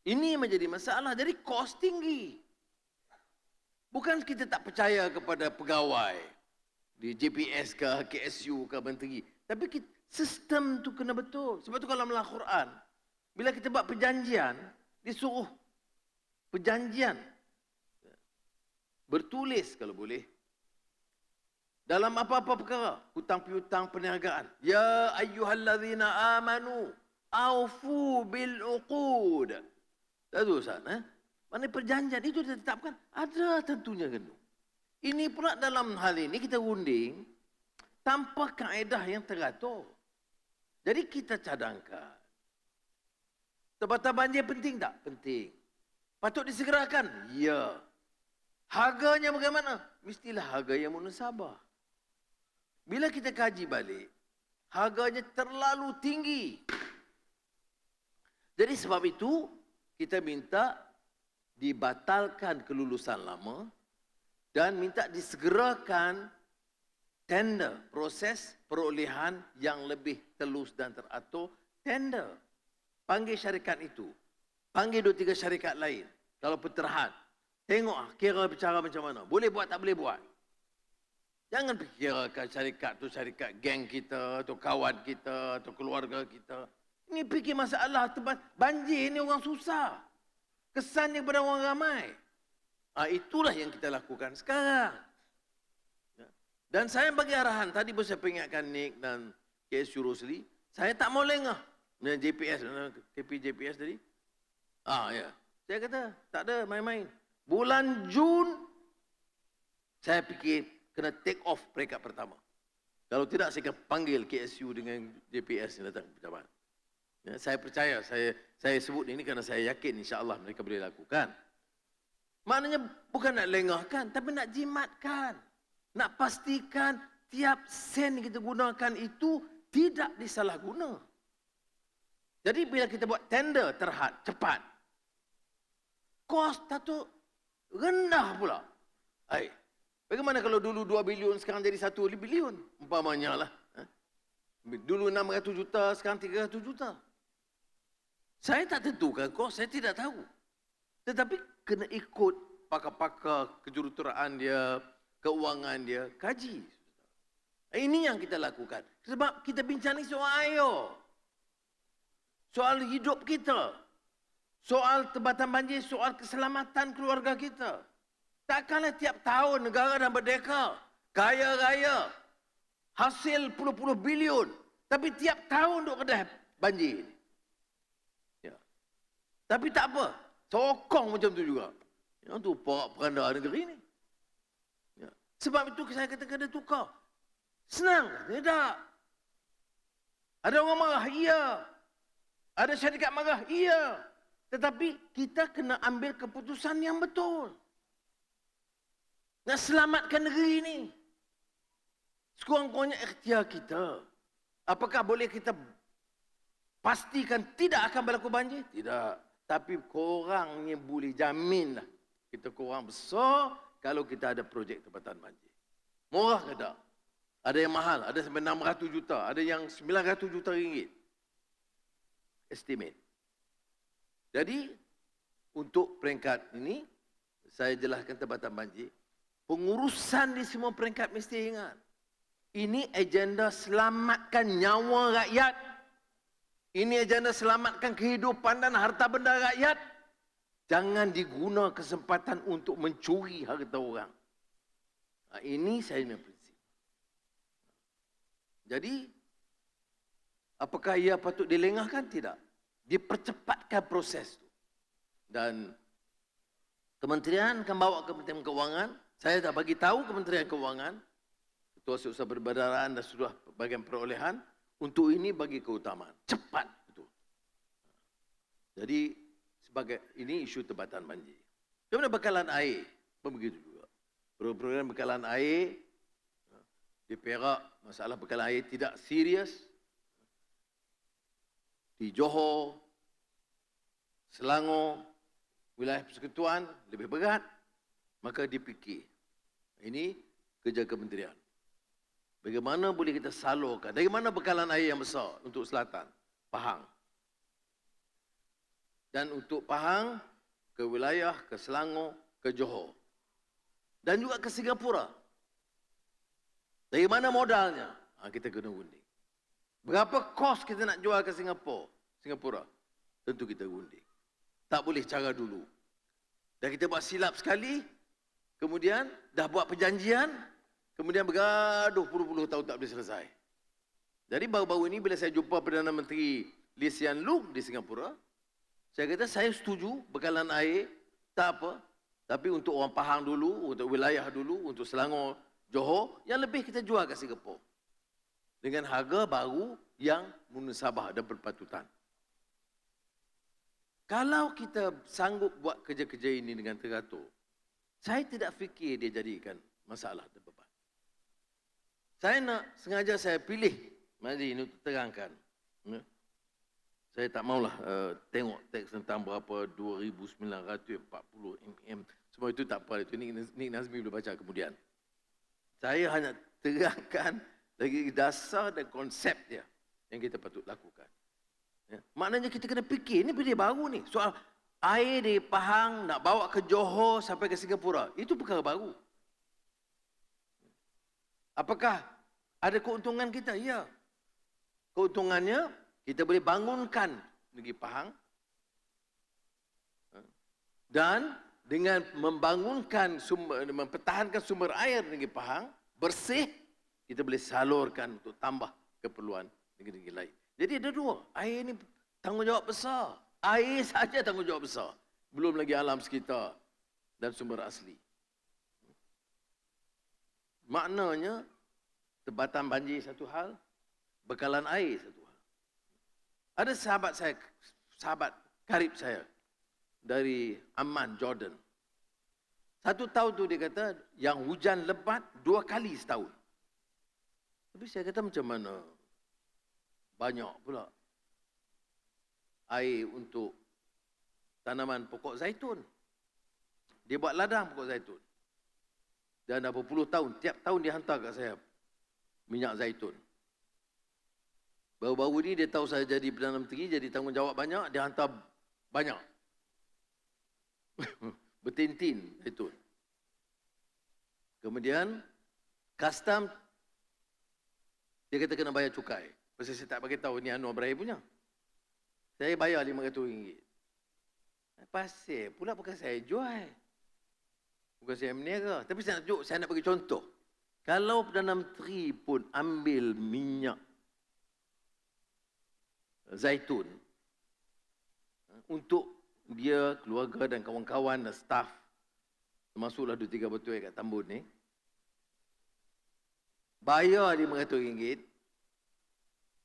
Ini menjadi masalah. Jadi kos tinggi. Bukan kita tak percaya kepada pegawai di JPS ke KSU ke menteri. Tapi sistem tu kena betul. Sebab tu kalau dalam Quran, bila kita buat perjanjian, disuruh perjanjian bertulis kalau boleh. Dalam apa-apa perkara, hutang piutang perniagaan. Ya ayyuhallazina amanu aufu bil uqud. Tak tahu Ustaz, mana perjanjian itu ditetapkan? Ada tentunya kan. Ini pula dalam hal ini kita unding tanpa kaedah yang teratur. Jadi kita cadangkan. Tebatan banjir penting tak? Penting. Patut disegerakan? Ya. Harganya bagaimana? Mestilah harga yang munasabah. Bila kita kaji balik, harganya terlalu tinggi. Jadi sebab itu, kita minta dibatalkan kelulusan lama dan minta disegerakan tender, proses perolehan yang lebih telus dan teratur. Tender. Panggil syarikat itu. Panggil 2-3 syarikat lain. Kalau peterahan. Tengok kira bicara macam mana. Boleh buat tak boleh buat. Jangan fikirkan syarikat tu syarikat geng kita, atau kawan kita, atau keluarga kita. Ini fikir masalah banjir ni orang susah. Kesannya kepada orang ramai. Itulah yang kita lakukan sekarang. Dan saya bagi arahan, tadi pun saya peringatkan Nick dan KSU Rosli, saya tak mau lengah dengan JPS, KPJPS tadi. Ya. Saya kata, tak ada main-main. Bulan Jun, saya fikir kena take off peringkat pertama. Kalau tidak, saya akan panggil KSU dengan JPS yang datang ke pejabat. Ya, saya percaya, saya sebut ini kerana saya yakin insya-Allah mereka boleh lakukan. Maknanya bukan nak lengahkan, tapi nak jimatkan. Nak pastikan tiap sen yang kita gunakan itu tidak disalahguna. Jadi bila kita buat tender terhad, cepat. Kos tu rendah pula. Bagaimana kalau dulu 2 bilion sekarang jadi 1 bilion? Umpamanya lah. Dulu 600 juta, sekarang 300 juta. Saya tak tentukan kos, saya tidak tahu. Tetapi kena ikut pakar-pakar kejuruteraan dia, keuangan dia, kaji. Ini yang kita lakukan. Sebab kita bincang ni soal air. Soal hidup kita. Soal tempatan banjir, soal keselamatan keluarga kita. Takkanlah tiap tahun negara dah merdeka, kaya raya, hasil puluh-puluh bilion. Tapi tiap tahun duk kedah banjir. Ya. Tapi tak apa. Sokong macam tu juga. Yang tu porak-peranda negeri ni. Ya. Sebab itu saya kata kena tukar. Senang? Tidak. Ada orang marah? Ya. Ada syarikat marah? Ya. Tetapi kita kena ambil keputusan yang betul. Nak selamatkan negeri ini. Sekurang-kurangnya ikhtiar kita. Apakah boleh kita pastikan tidak akan berlaku banjir? Tidak. Tapi korangnya boleh jaminlah. Kita korang besar kalau kita ada projek tempatan banjir. Murah ke tak? Ada yang mahal. Ada sampai 600 juta. Ada yang 900 juta ringgit. Estimate. Jadi, untuk peringkat ini, saya jelaskan tempatan banjir. Pengurusan di semua peringkat mesti ingat. Ini agenda selamatkan nyawa rakyat. Ini agenda selamatkan kehidupan dan harta benda rakyat. Jangan diguna kesempatan untuk mencuri harta orang. Ini saya punya prinsip. Jadi, apakah ia patut dilengahkan? Tidak. Dipercepatkan proses itu. Dan kementerian akan bawa ke Kementerian Keuangan. Saya dah bagi tahu Kementerian Keuangan, Ketua Setiausaha Perbendaharaan dan sudah bagian perolehan, untuk ini bagi keutamaan. Cepat. Betul. Jadi, sebagai ini isu tempatan banjir. Kemudian bekalan air. Begitu juga. Program bekalan air, di Perak, masalah bekalan air tidak serius. Di Johor, Selangor, wilayah persekutuan lebih berat. Maka dipikir. Ini kerja kementerian. Bagaimana boleh kita salurkan? Dari mana bekalan air yang besar untuk selatan? Pahang. Dan untuk Pahang, ke wilayah, ke Selangor, ke Johor. Dan juga ke Singapura. Dari mana modalnya? Kita kena undi. Berapa kos kita nak jual ke Singapura? Tentu kita undi. Tak boleh cara dulu. Dan kita buat silap sekali, kemudian dah buat perjanjian, kemudian bergaduh puluh-puluh tahun tak boleh selesai. Jadi baru-baru ini bila saya jumpa Perdana Menteri Lee Hsien Loong di Singapura, saya kata saya setuju bekalan air, tak apa. Tapi untuk orang Pahang dulu, untuk wilayah dulu, untuk Selangor, Johor, yang lebih kita jual ke Singapura. Dengan harga baru yang munasabah dan berpatutan. Kalau kita sanggup buat kerja-kerja ini dengan teratur, saya tidak fikir dia jadikan masalah dan beban. Saya nak sengaja saya pilih mari ini untuk terangkan. Saya tak maulah tengok teks tentang berapa 2,940 mm. Semua itu tak apa. Itu Nik Nazmi boleh baca kemudian. Saya hanya terangkan lagi dasar dan konsep dia yang kita patut lakukan. Ya. Maknanya kita kena fikir, ini benda baru ni. Soal air di Pahang nak bawa ke Johor sampai ke Singapura. Itu perkara baru. Apakah ada keuntungan kita? Ya. Keuntungannya, kita boleh bangunkan negeri Pahang. Dan dengan mempertahankan sumber air negeri Pahang, bersih, kita boleh salurkan untuk tambah keperluan negeri-negeri lain. Jadi ada dua. Air ini tanggungjawab besar. Air saja tanggungjawab besar. Belum lagi alam sekitar dan sumber asli. Maknanya, tebatan banjir satu hal, bekalan air satu hal. Ada sahabat karib saya dari Amman, Jordan. 1 tahun tu dia kata yang hujan lebat 2 kali setahun. Tapi saya kata macam mana? Banyak pula air untuk tanaman pokok zaitun. Dia buat ladang pokok zaitun. Dan dah berpuluh tahun, tiap tahun dia hantar kat saya minyak zaitun. Baru-baru ni dia tahu saya jadi Perdana Menteri, jadi tanggungjawab banyak, dia hantar banyak. Bertintin zaitun. Kemudian, custom, dia kata kena bayar cukai. Pasal saya tak bagi tahu ni Anwar Ibrahim punya. Saya bayar RM500. Pasal pula bukan saya jual. Bukan saya meniaga. Tapi saya nak bagi contoh. Kalau Perdana Menteri pun ambil minyak zaitun untuk dia, keluarga dan kawan-kawan dan staf, termasuklah 2-3 botol kat Tambun ni, bayar RM500,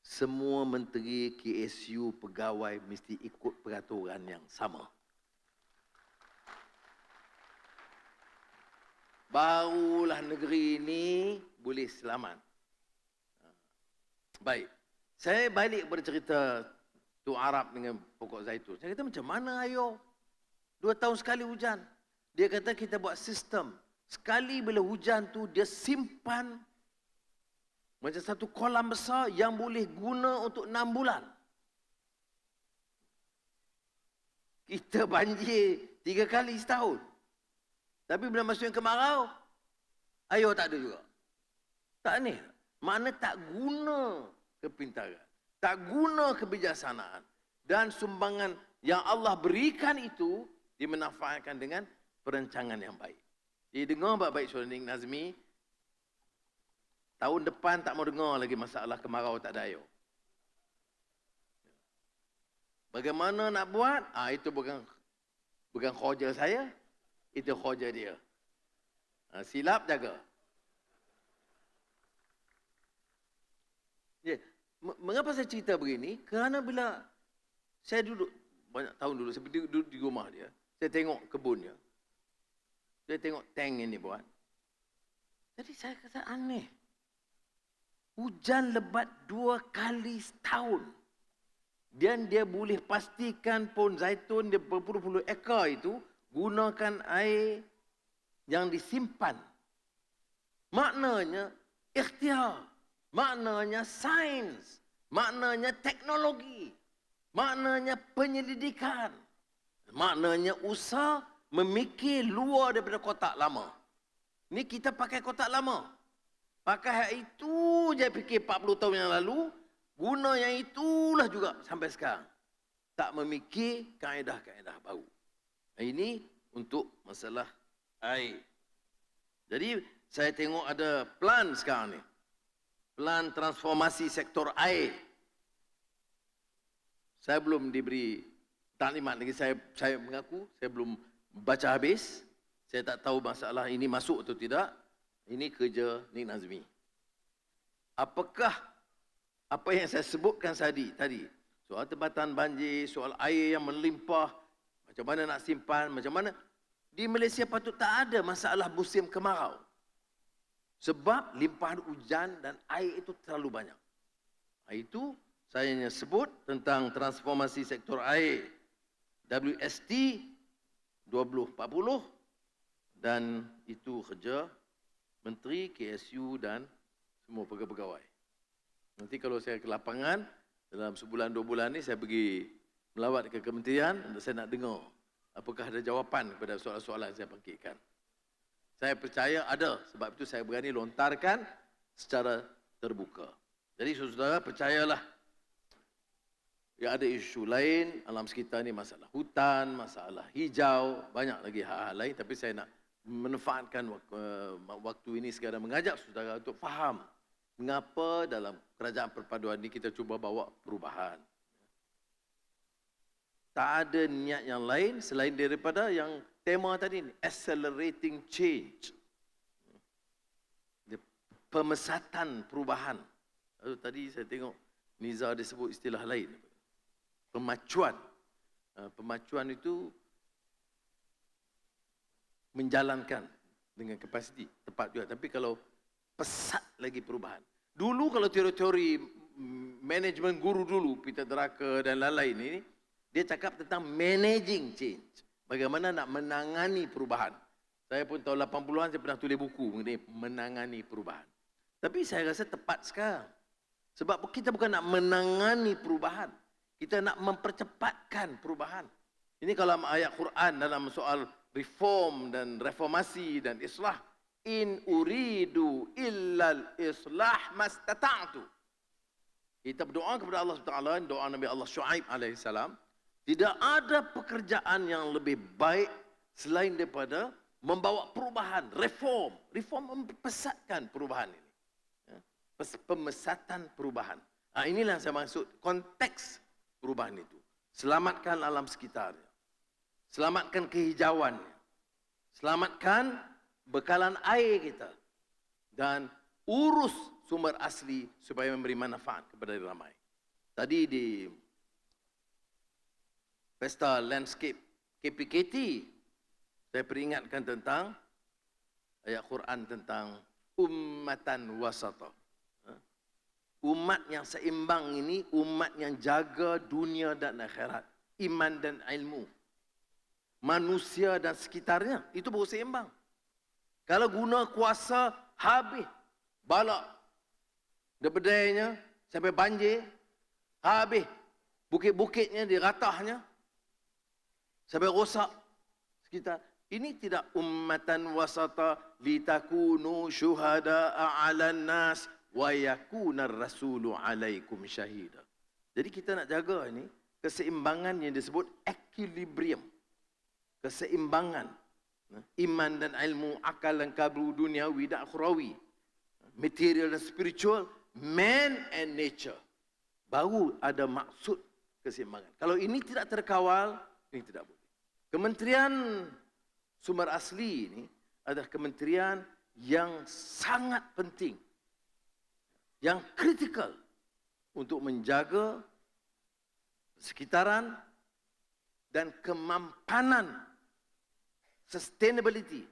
semua menteri KSU pegawai mesti ikut peraturan yang sama. Barulah negeri ini boleh selamat. Baik. Saya balik kepada cerita tu Arab dengan pokok zaitun. Saya kata macam mana ayo? 2 tahun sekali hujan. Dia kata kita buat sistem. Sekali bila hujan tu dia simpan macam satu kolam besar yang boleh guna untuk 6 bulan. Kita banjir 3 kali setahun. Tapi bila masuk yang kemarau, air tak ada juga. Tak ni. Mana tak guna kepintaran. Tak guna kebijaksanaan. Dan sumbangan yang Allah berikan itu, dimanfaatkan dengan perancangan yang baik. Jadi dengar baik-baik Saudara Ning Nazmi, tahun depan tak mau dengar lagi masalah kemarau tak ada air. Bagaimana nak buat? Itu bukan kerja saya. Itu kerja dia. Silap jaga. Mengapa saya cerita begini? Kerana bila saya duduk, banyak tahun dulu, saya duduk di rumah dia, saya tengok kebunnya. Saya tengok tank ini buat. Jadi saya kata aneh. Hujan lebat 2 kali setahun. Dan dia boleh pastikan pohon zaitun dia berpuluh-puluh ekar itu gunakan air yang disimpan. Maknanya ikhtiar, maknanya sains, maknanya teknologi, maknanya penyelidikan, maknanya usaha memikir luar daripada kotak lama. Ni kita pakai kotak lama. Pakai itu je fikir 40 tahun yang lalu, guna yang itulah juga sampai sekarang. Tak memikir kaedah-kaedah baru. Ini untuk masalah air. Jadi saya tengok ada plan sekarang ni. Plan transformasi sektor air. Saya belum diberi taklimat lagi. Saya mengaku saya belum baca habis. Saya tak tahu masalah ini masuk atau tidak. Ini kerja Ning Nazmi. Apakah apa yang saya sebutkan tadi, soal tebatan banjir, soal air yang melimpah, macam mana nak simpan, macam mana. Di Malaysia patut tak ada masalah musim kemarau. Sebab limpahan hujan dan air itu terlalu banyak. Itu saya hanya sebut tentang transformasi sektor air. WST 2040 dan itu kerja Menteri, KSU dan semua pegawai-pegawai. Nanti kalau saya ke lapangan, dalam sebulan 2 bulan ni saya pergi melawat ke kementerian, saya nak dengar apakah ada jawapan kepada soalan-soalan yang saya bangkitkan. Saya percaya ada, sebab itu saya berani lontarkan secara terbuka. Jadi saudara percayalah, Ya, ada isu lain alam sekitar ni, masalah hutan, masalah hijau, banyak lagi hal-hal lain. Tapi saya nak memanfaatkan waktu ini sekarang mengajak saudara untuk faham mengapa dalam kerajaan perpaduan ini kita cuba bawa perubahan. Tak ada niat yang lain selain daripada yang tema tadi ni, accelerating change. Pemesatan perubahan. Lalu tadi saya tengok Nizar dia sebut istilah lain. Pemacuan. Pemacuan itu menjalankan dengan kapasiti tepat juga. Tapi kalau pesat lagi perubahan. Dulu kalau teori-teori manajemen guru dulu, Peter Drucker dan lain-lain ini, dia cakap tentang managing change. Bagaimana nak menangani perubahan. Saya pun tahun 80-an saya pernah tulis buku mengenai menangani perubahan. Tapi saya rasa tepat sekarang. Sebab kita bukan nak menangani perubahan. Kita nak mempercepatkan perubahan. Ini kalau ayat Quran dalam soal reform dan reformasi dan islah. In uridu illal islah mastata'tu. Kita berdoa kepada Allah SWT, doa Nabi Allah Shu'aib AS. Tidak ada pekerjaan yang lebih baik selain daripada membawa perubahan, reform. Reform mempersatkan perubahan ini. Pemesatan perubahan. Inilah yang saya maksud, konteks perubahan itu. Selamatkan alam sekitarnya. Selamatkan kehijauannya. Selamatkan bekalan air kita. Dan urus sumber asli supaya memberi manfaat kepada ramai. Tadi di Pesta Landscape KPKT, saya peringatkan tentang ayat Quran tentang ummatan wasata. Umat yang seimbang ini, umat yang jaga dunia dan akhirat, iman dan ilmu. Manusia dan sekitarnya, itu baru seimbang. Kalau guna kuasa, habis. Balak. Daripadanya, sampai banjir, habis. Bukit-bukitnya, diratahnya, sampai rosak sekitar. Ini tidak ummatan wasata litakunu syuhada'a 'alan nas wa yakuna ar-rasulu 'alaikum syahida. Jadi kita nak jaga ini keseimbangan yang disebut equilibrium. Keseimbangan iman dan ilmu, akal dan kabru, duniawi dan akhrawi, material dan spiritual, man and nature. Baru ada maksud keseimbangan. Kalau ini tidak terkawal, ini tidak boleh. Kementerian Sumber Asli ini adalah kementerian yang sangat penting, yang kritikal untuk menjaga sekitaran dan kemampanan sustainability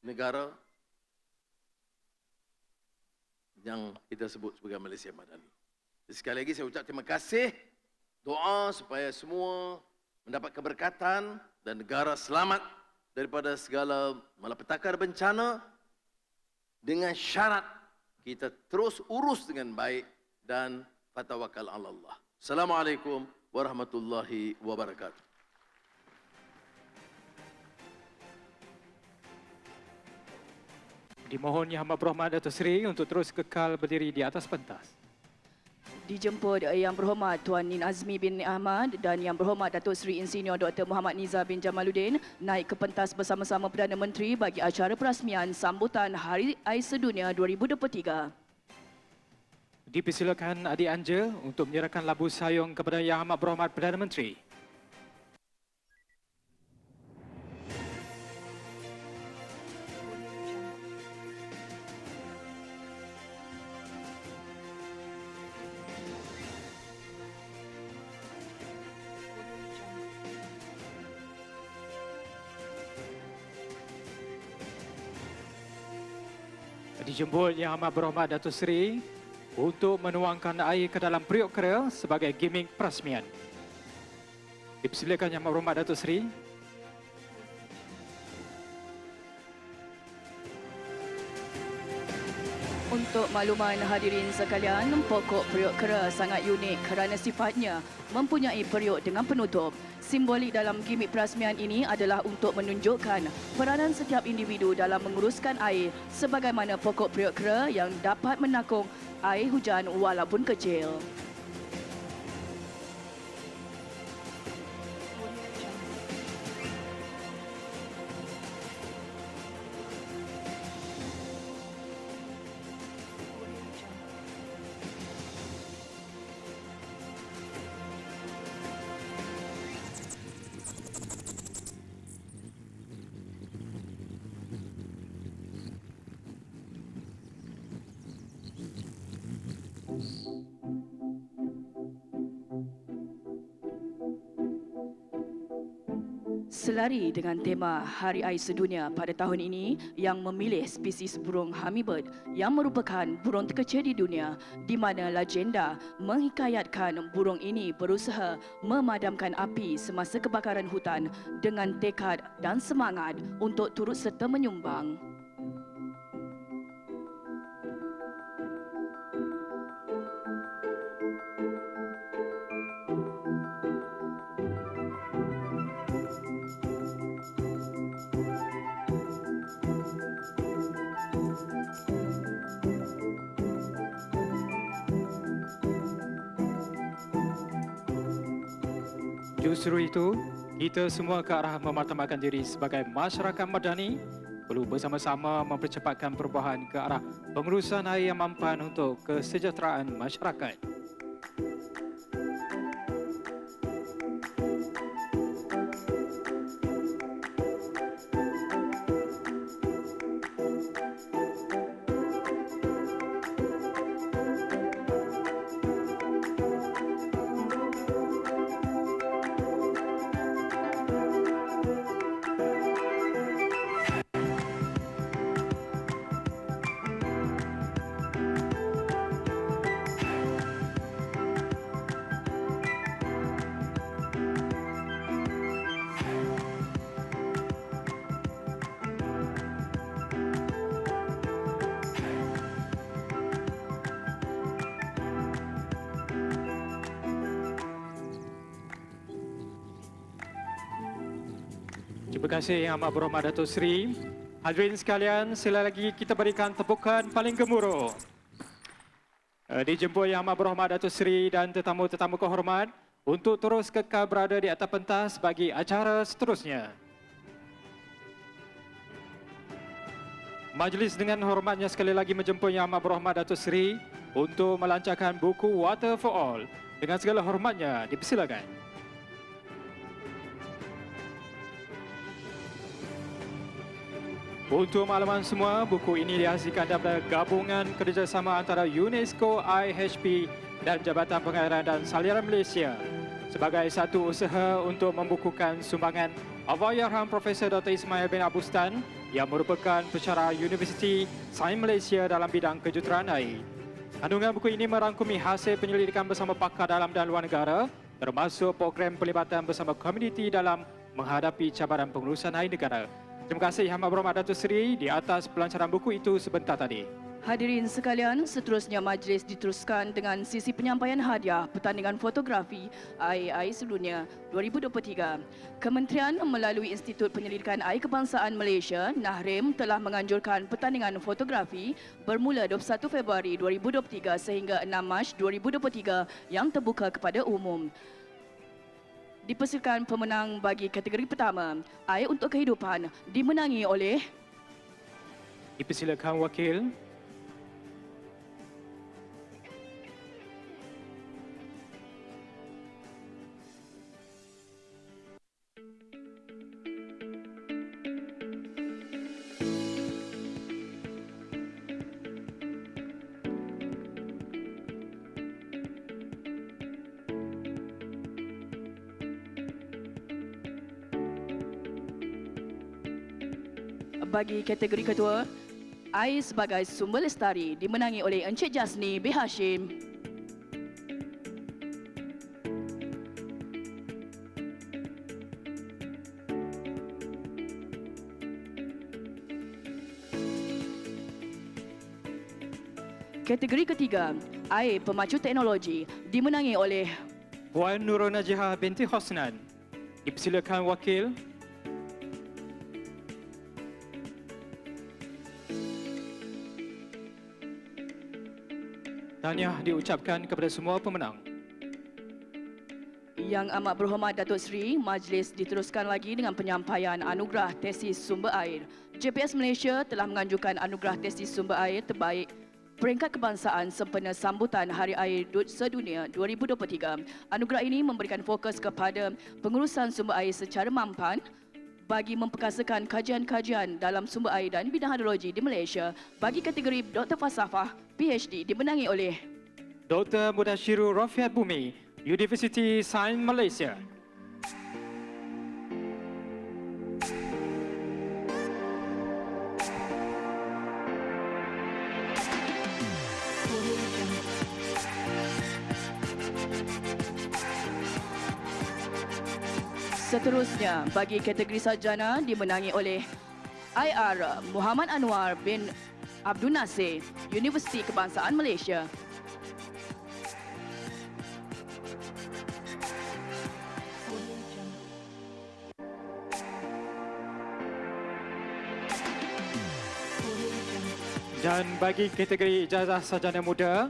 negara yang kita sebut sebagai Malaysia Madani. Sekali lagi saya ucap terima kasih, doa supaya semua mendapat keberkatan dan negara selamat daripada segala malapetaka bencana, dengan syarat kita terus urus dengan baik dan fatawakal ala Allah. Assalamualaikum warahmatullahi wabarakatuh. Dimohon Yang Amat Berhormat Datuk Seri untuk terus kekal berdiri di atas pentas. Dijemput Yang Berhormat Tuan Nin Azmi bin Ahmad dan Yang Berhormat Datuk Seri Insinyur Dr. Muhammad Nizar bin Jamaluddin naik ke pentas bersama-sama Perdana Menteri bagi acara perasmian sambutan Hari Air Sedunia 2023. Dipersilakan adik anja untuk menyerahkan labu sayung kepada Yang Amat Berhormat Perdana Menteri. Dijemput Yang Amat Berhormat Datuk Seri untuk menuangkan air ke dalam periuk kera sebagai gimmick perasmian. Dipersilakan Yang Amat Berhormat Datuk Seri. Untuk makluman hadirin sekalian, pokok periuk kera sangat unik kerana sifatnya mempunyai periuk dengan penutup. Simbolik dalam gimmick perasmian ini adalah untuk menunjukkan peranan setiap individu dalam menguruskan air sebagaimana pokok periuk kera yang dapat menakung air hujan walaupun kecil. Selari dengan tema Hari Air Sedunia pada tahun ini yang memilih spesies burung hummingbird yang merupakan burung terkecil di dunia, di mana legenda menghikayatkan burung ini berusaha memadamkan api semasa kebakaran hutan dengan tekad dan semangat untuk turut serta menyumbang. Justru itu, kita semua ke arah memartabatkan diri sebagai masyarakat madani perlu bersama-sama mempercepatkan perubahan ke arah pengurusan air yang mampan untuk kesejahteraan masyarakat. Terima kasih Yang Amat Berhormat Datuk Seri. Hadirin sekalian, sekali lagi kita berikan tepukan paling gemuruh. Dijemput Yang Amat Berhormat Datuk Seri dan tetamu-tetamu kehormat untuk terus kekal berada di atas pentas bagi acara seterusnya. Majlis dengan hormatnya sekali lagi menjemput Yang Amat Berhormat Datuk Seri untuk melancarkan buku Water for All. Dengan segala hormatnya, dipersilakan. Untuk makluman semua, buku ini dihasilkan daripada gabungan kerjasama antara UNESCO, IHP dan Jabatan Pengairan dan Saliran Malaysia sebagai satu usaha untuk membukukan sumbangan Allahyarham Profesor Dr. Ismail bin Abustan yang merupakan pensyarah Universiti Sains Malaysia dalam bidang kejuruteraan air. Kandungan buku ini merangkumi hasil penyelidikan bersama pakar dalam dan luar negara, termasuk program pelibatan bersama komuniti dalam menghadapi cabaran pengurusan air negara. Terima kasih Yang Amat Berhormat Datuk Seri di atas pelancaran buku itu sebentar tadi. Hadirin sekalian, seterusnya majlis diteruskan dengan sisi penyampaian hadiah pertandingan fotografi Air Sedunia 2023. Kementerian melalui Institut Penyelidikan Air Kebangsaan Malaysia, NAHRIM, telah menganjurkan pertandingan fotografi bermula 21 Februari 2023 sehingga 6 Mac 2023 yang terbuka kepada umum. Dipersilakan pemenang bagi kategori pertama, Air untuk Kehidupan, dimenangi oleh... Dipersilakan wakil. Bagi kategori kedua, Air sebagai sumber lestari, dimenangi oleh Encik Jasni B. Hashim. Kategori ketiga, Air Pemacu Teknologi, dimenangi oleh Puan Nurul Najihah binti Hosnan. Dipersilakan wakil. Tahniah diucapkan kepada semua pemenang. Yang Amat Berhormat Datuk Seri, majlis diteruskan lagi dengan penyampaian anugerah tesis sumber air. JPS Malaysia telah menganjurkan anugerah tesis sumber air terbaik peringkat kebangsaan sempena sambutan Hari Air Sedunia 2023. Anugerah ini memberikan fokus kepada pengurusan sumber air secara mampan bagi memperkasakan kajian-kajian dalam sumber air dan bidang hidrologi di Malaysia. Bagi kategori Dr. Falsafah, PhD, dimenangi oleh Dr. Mudashirul Rafiat Bumi, Universiti Sains Malaysia. Seterusnya, bagi kategori sarjana dimenangi oleh IR Muhammad Anwar bin Abdul Nasir, Universiti Kebangsaan Malaysia. Dan bagi kategori ijazah sarjana muda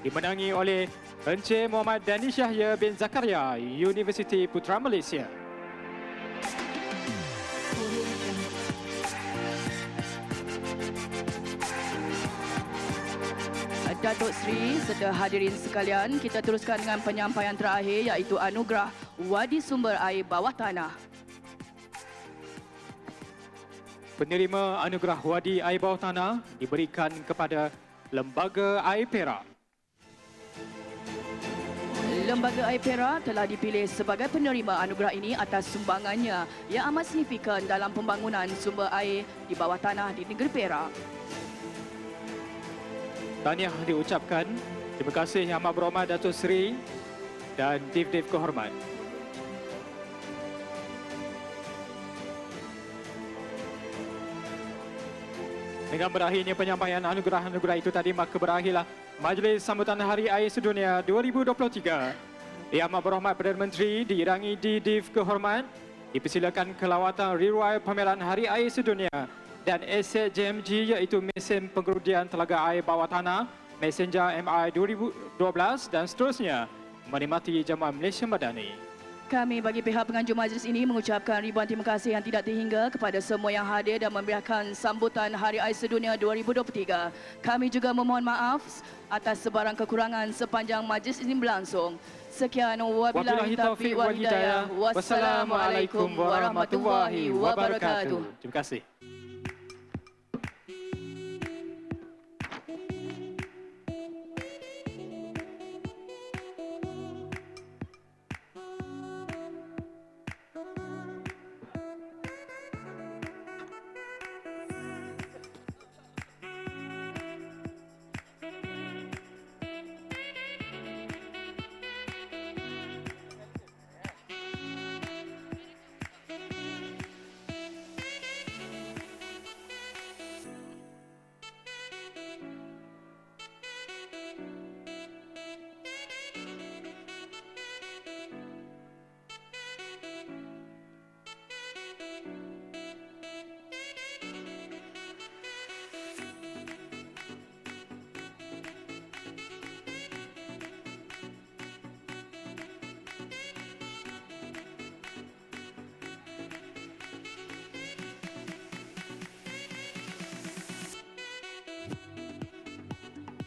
dimenangi oleh Encik Muhammad Danish Yahya bin Zakaria, Universiti Putra Malaysia. Datuk Seri serta hadirin sekalian, kita teruskan dengan penyampaian terakhir iaitu anugerah Wadi Sumber Air Bawah Tanah. Penerima anugerah Wadi Air Bawah Tanah diberikan kepada Lembaga Air Perak. Lembaga Air Perak telah dipilih sebagai penerima anugerah ini atas sumbangannya yang amat signifikan dalam pembangunan sumber air di bawah tanah di negeri Perak. Tahniah diucapkan. Terima kasih Yang Amat Berhormat Datuk Seri dan Div-Div Kehormat. Dengan berakhirnya penyampaian anugerah-anugerah itu tadi, maka berakhirlah Majlis Sambutan Hari Air Sedunia 2023. Yang Amat Berhormat Perdana Menteri diirangi Div Kehormat dipersilakan ke lawatan riwayat pameran Hari Air Sedunia dan aset JMG iaitu mesin pengerudian telaga air bawah tanah, Messenger MI 2012 dan seterusnya menikmati Jamuan Malaysia Madani. Kami bagi pihak penganjur majlis ini mengucapkan ribuan terima kasih yang tidak terhingga kepada semua yang hadir dan memberikan sambutan Hari Air Sedunia 2023. Kami juga memohon maaf atas sebarang kekurangan sepanjang majlis ini berlangsung. Sekian, wabillahi taufiq wal hidayah. Wassalamualaikum warahmatullahi wabarakatuh. Terima kasih.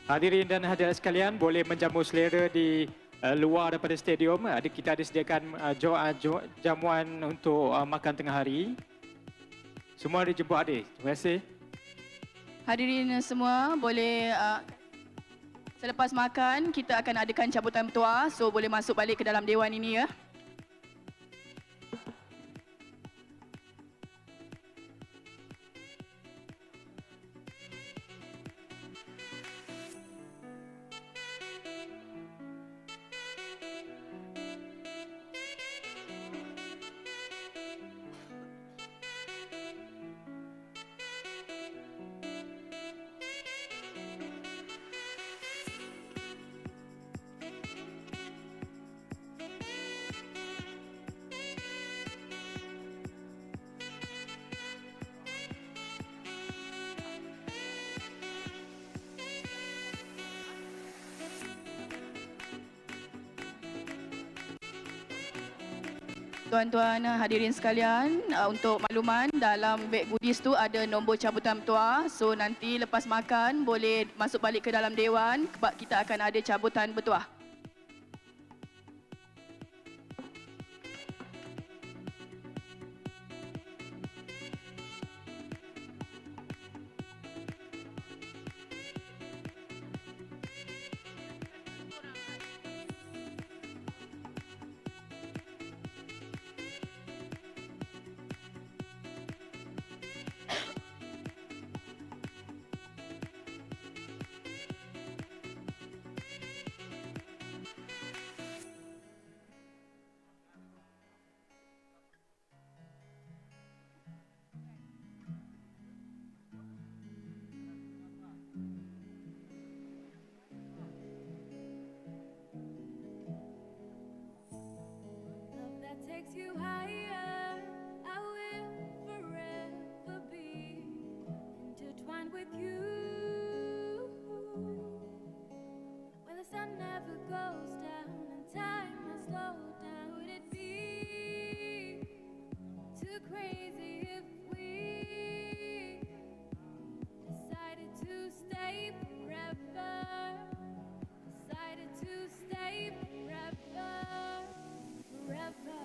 Hadirin dan hadirat sekalian, boleh menjamu selera di luar daripada stadium. Kita ada sediakan jamuan untuk makan tengah hari. Semua dijemput hadir. Terima kasih. Hadirin semua, boleh selepas makan kita akan adakan cabutan bertuah. So boleh masuk balik ke dalam dewan ini ya. Tuan-tuan hadirin sekalian, untuk makluman dalam beg goodies tu ada nombor cabutan bertuah. So nanti lepas makan boleh masuk balik ke dalam dewan sebab kita akan ada cabutan bertuah. you higher, I will forever be intertwined with you. Where the sun never goes down and time has slowed down. Would it be too crazy if we decided to stay forever? Decided to stay forever, forever.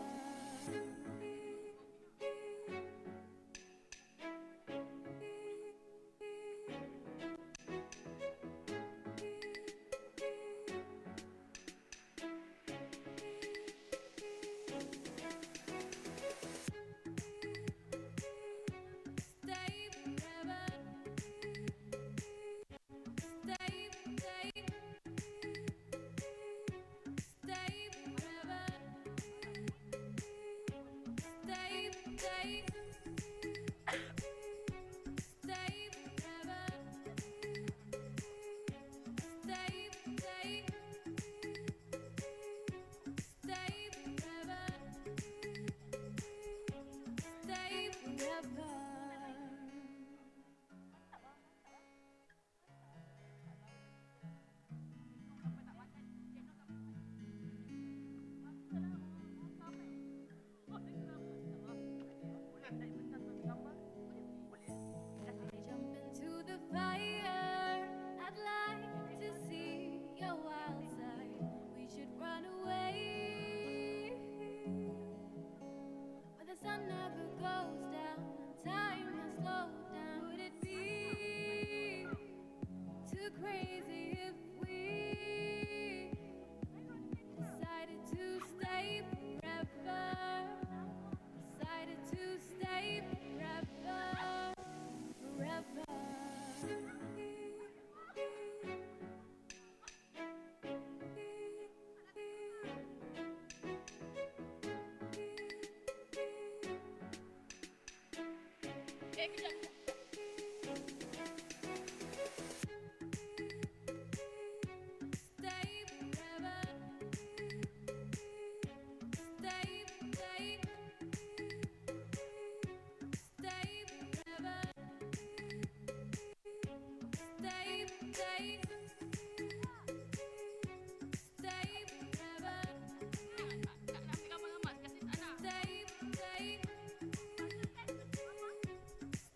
Stay forever. Stay, stay. Stay forever. Stay, stay. Stay forever. Stay, stay. Stay forever. Stay forever. Jump into the fire. I'd like to see your wild side. We should run away. Where the sun never goes down and time has slowed down. Would it be too crazy if we decided to stay forever? Decided to stay forever, forever. Stay forever. Stay, stay. Stay forever. Stay, stay. Stay forever. Stay, stay.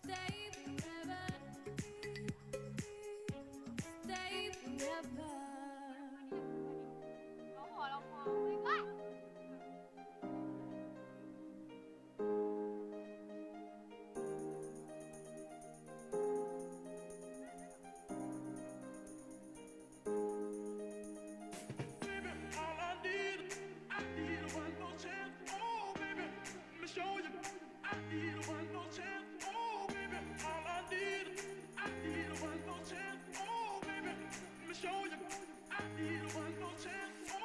Stay forever. Stay forever. Baby, all I need one more chance. Oh, baby, let me show you. I need one more chance. Oh, baby, all I need one more chance. Oh, baby, let me show you. I need one more chance. Oh.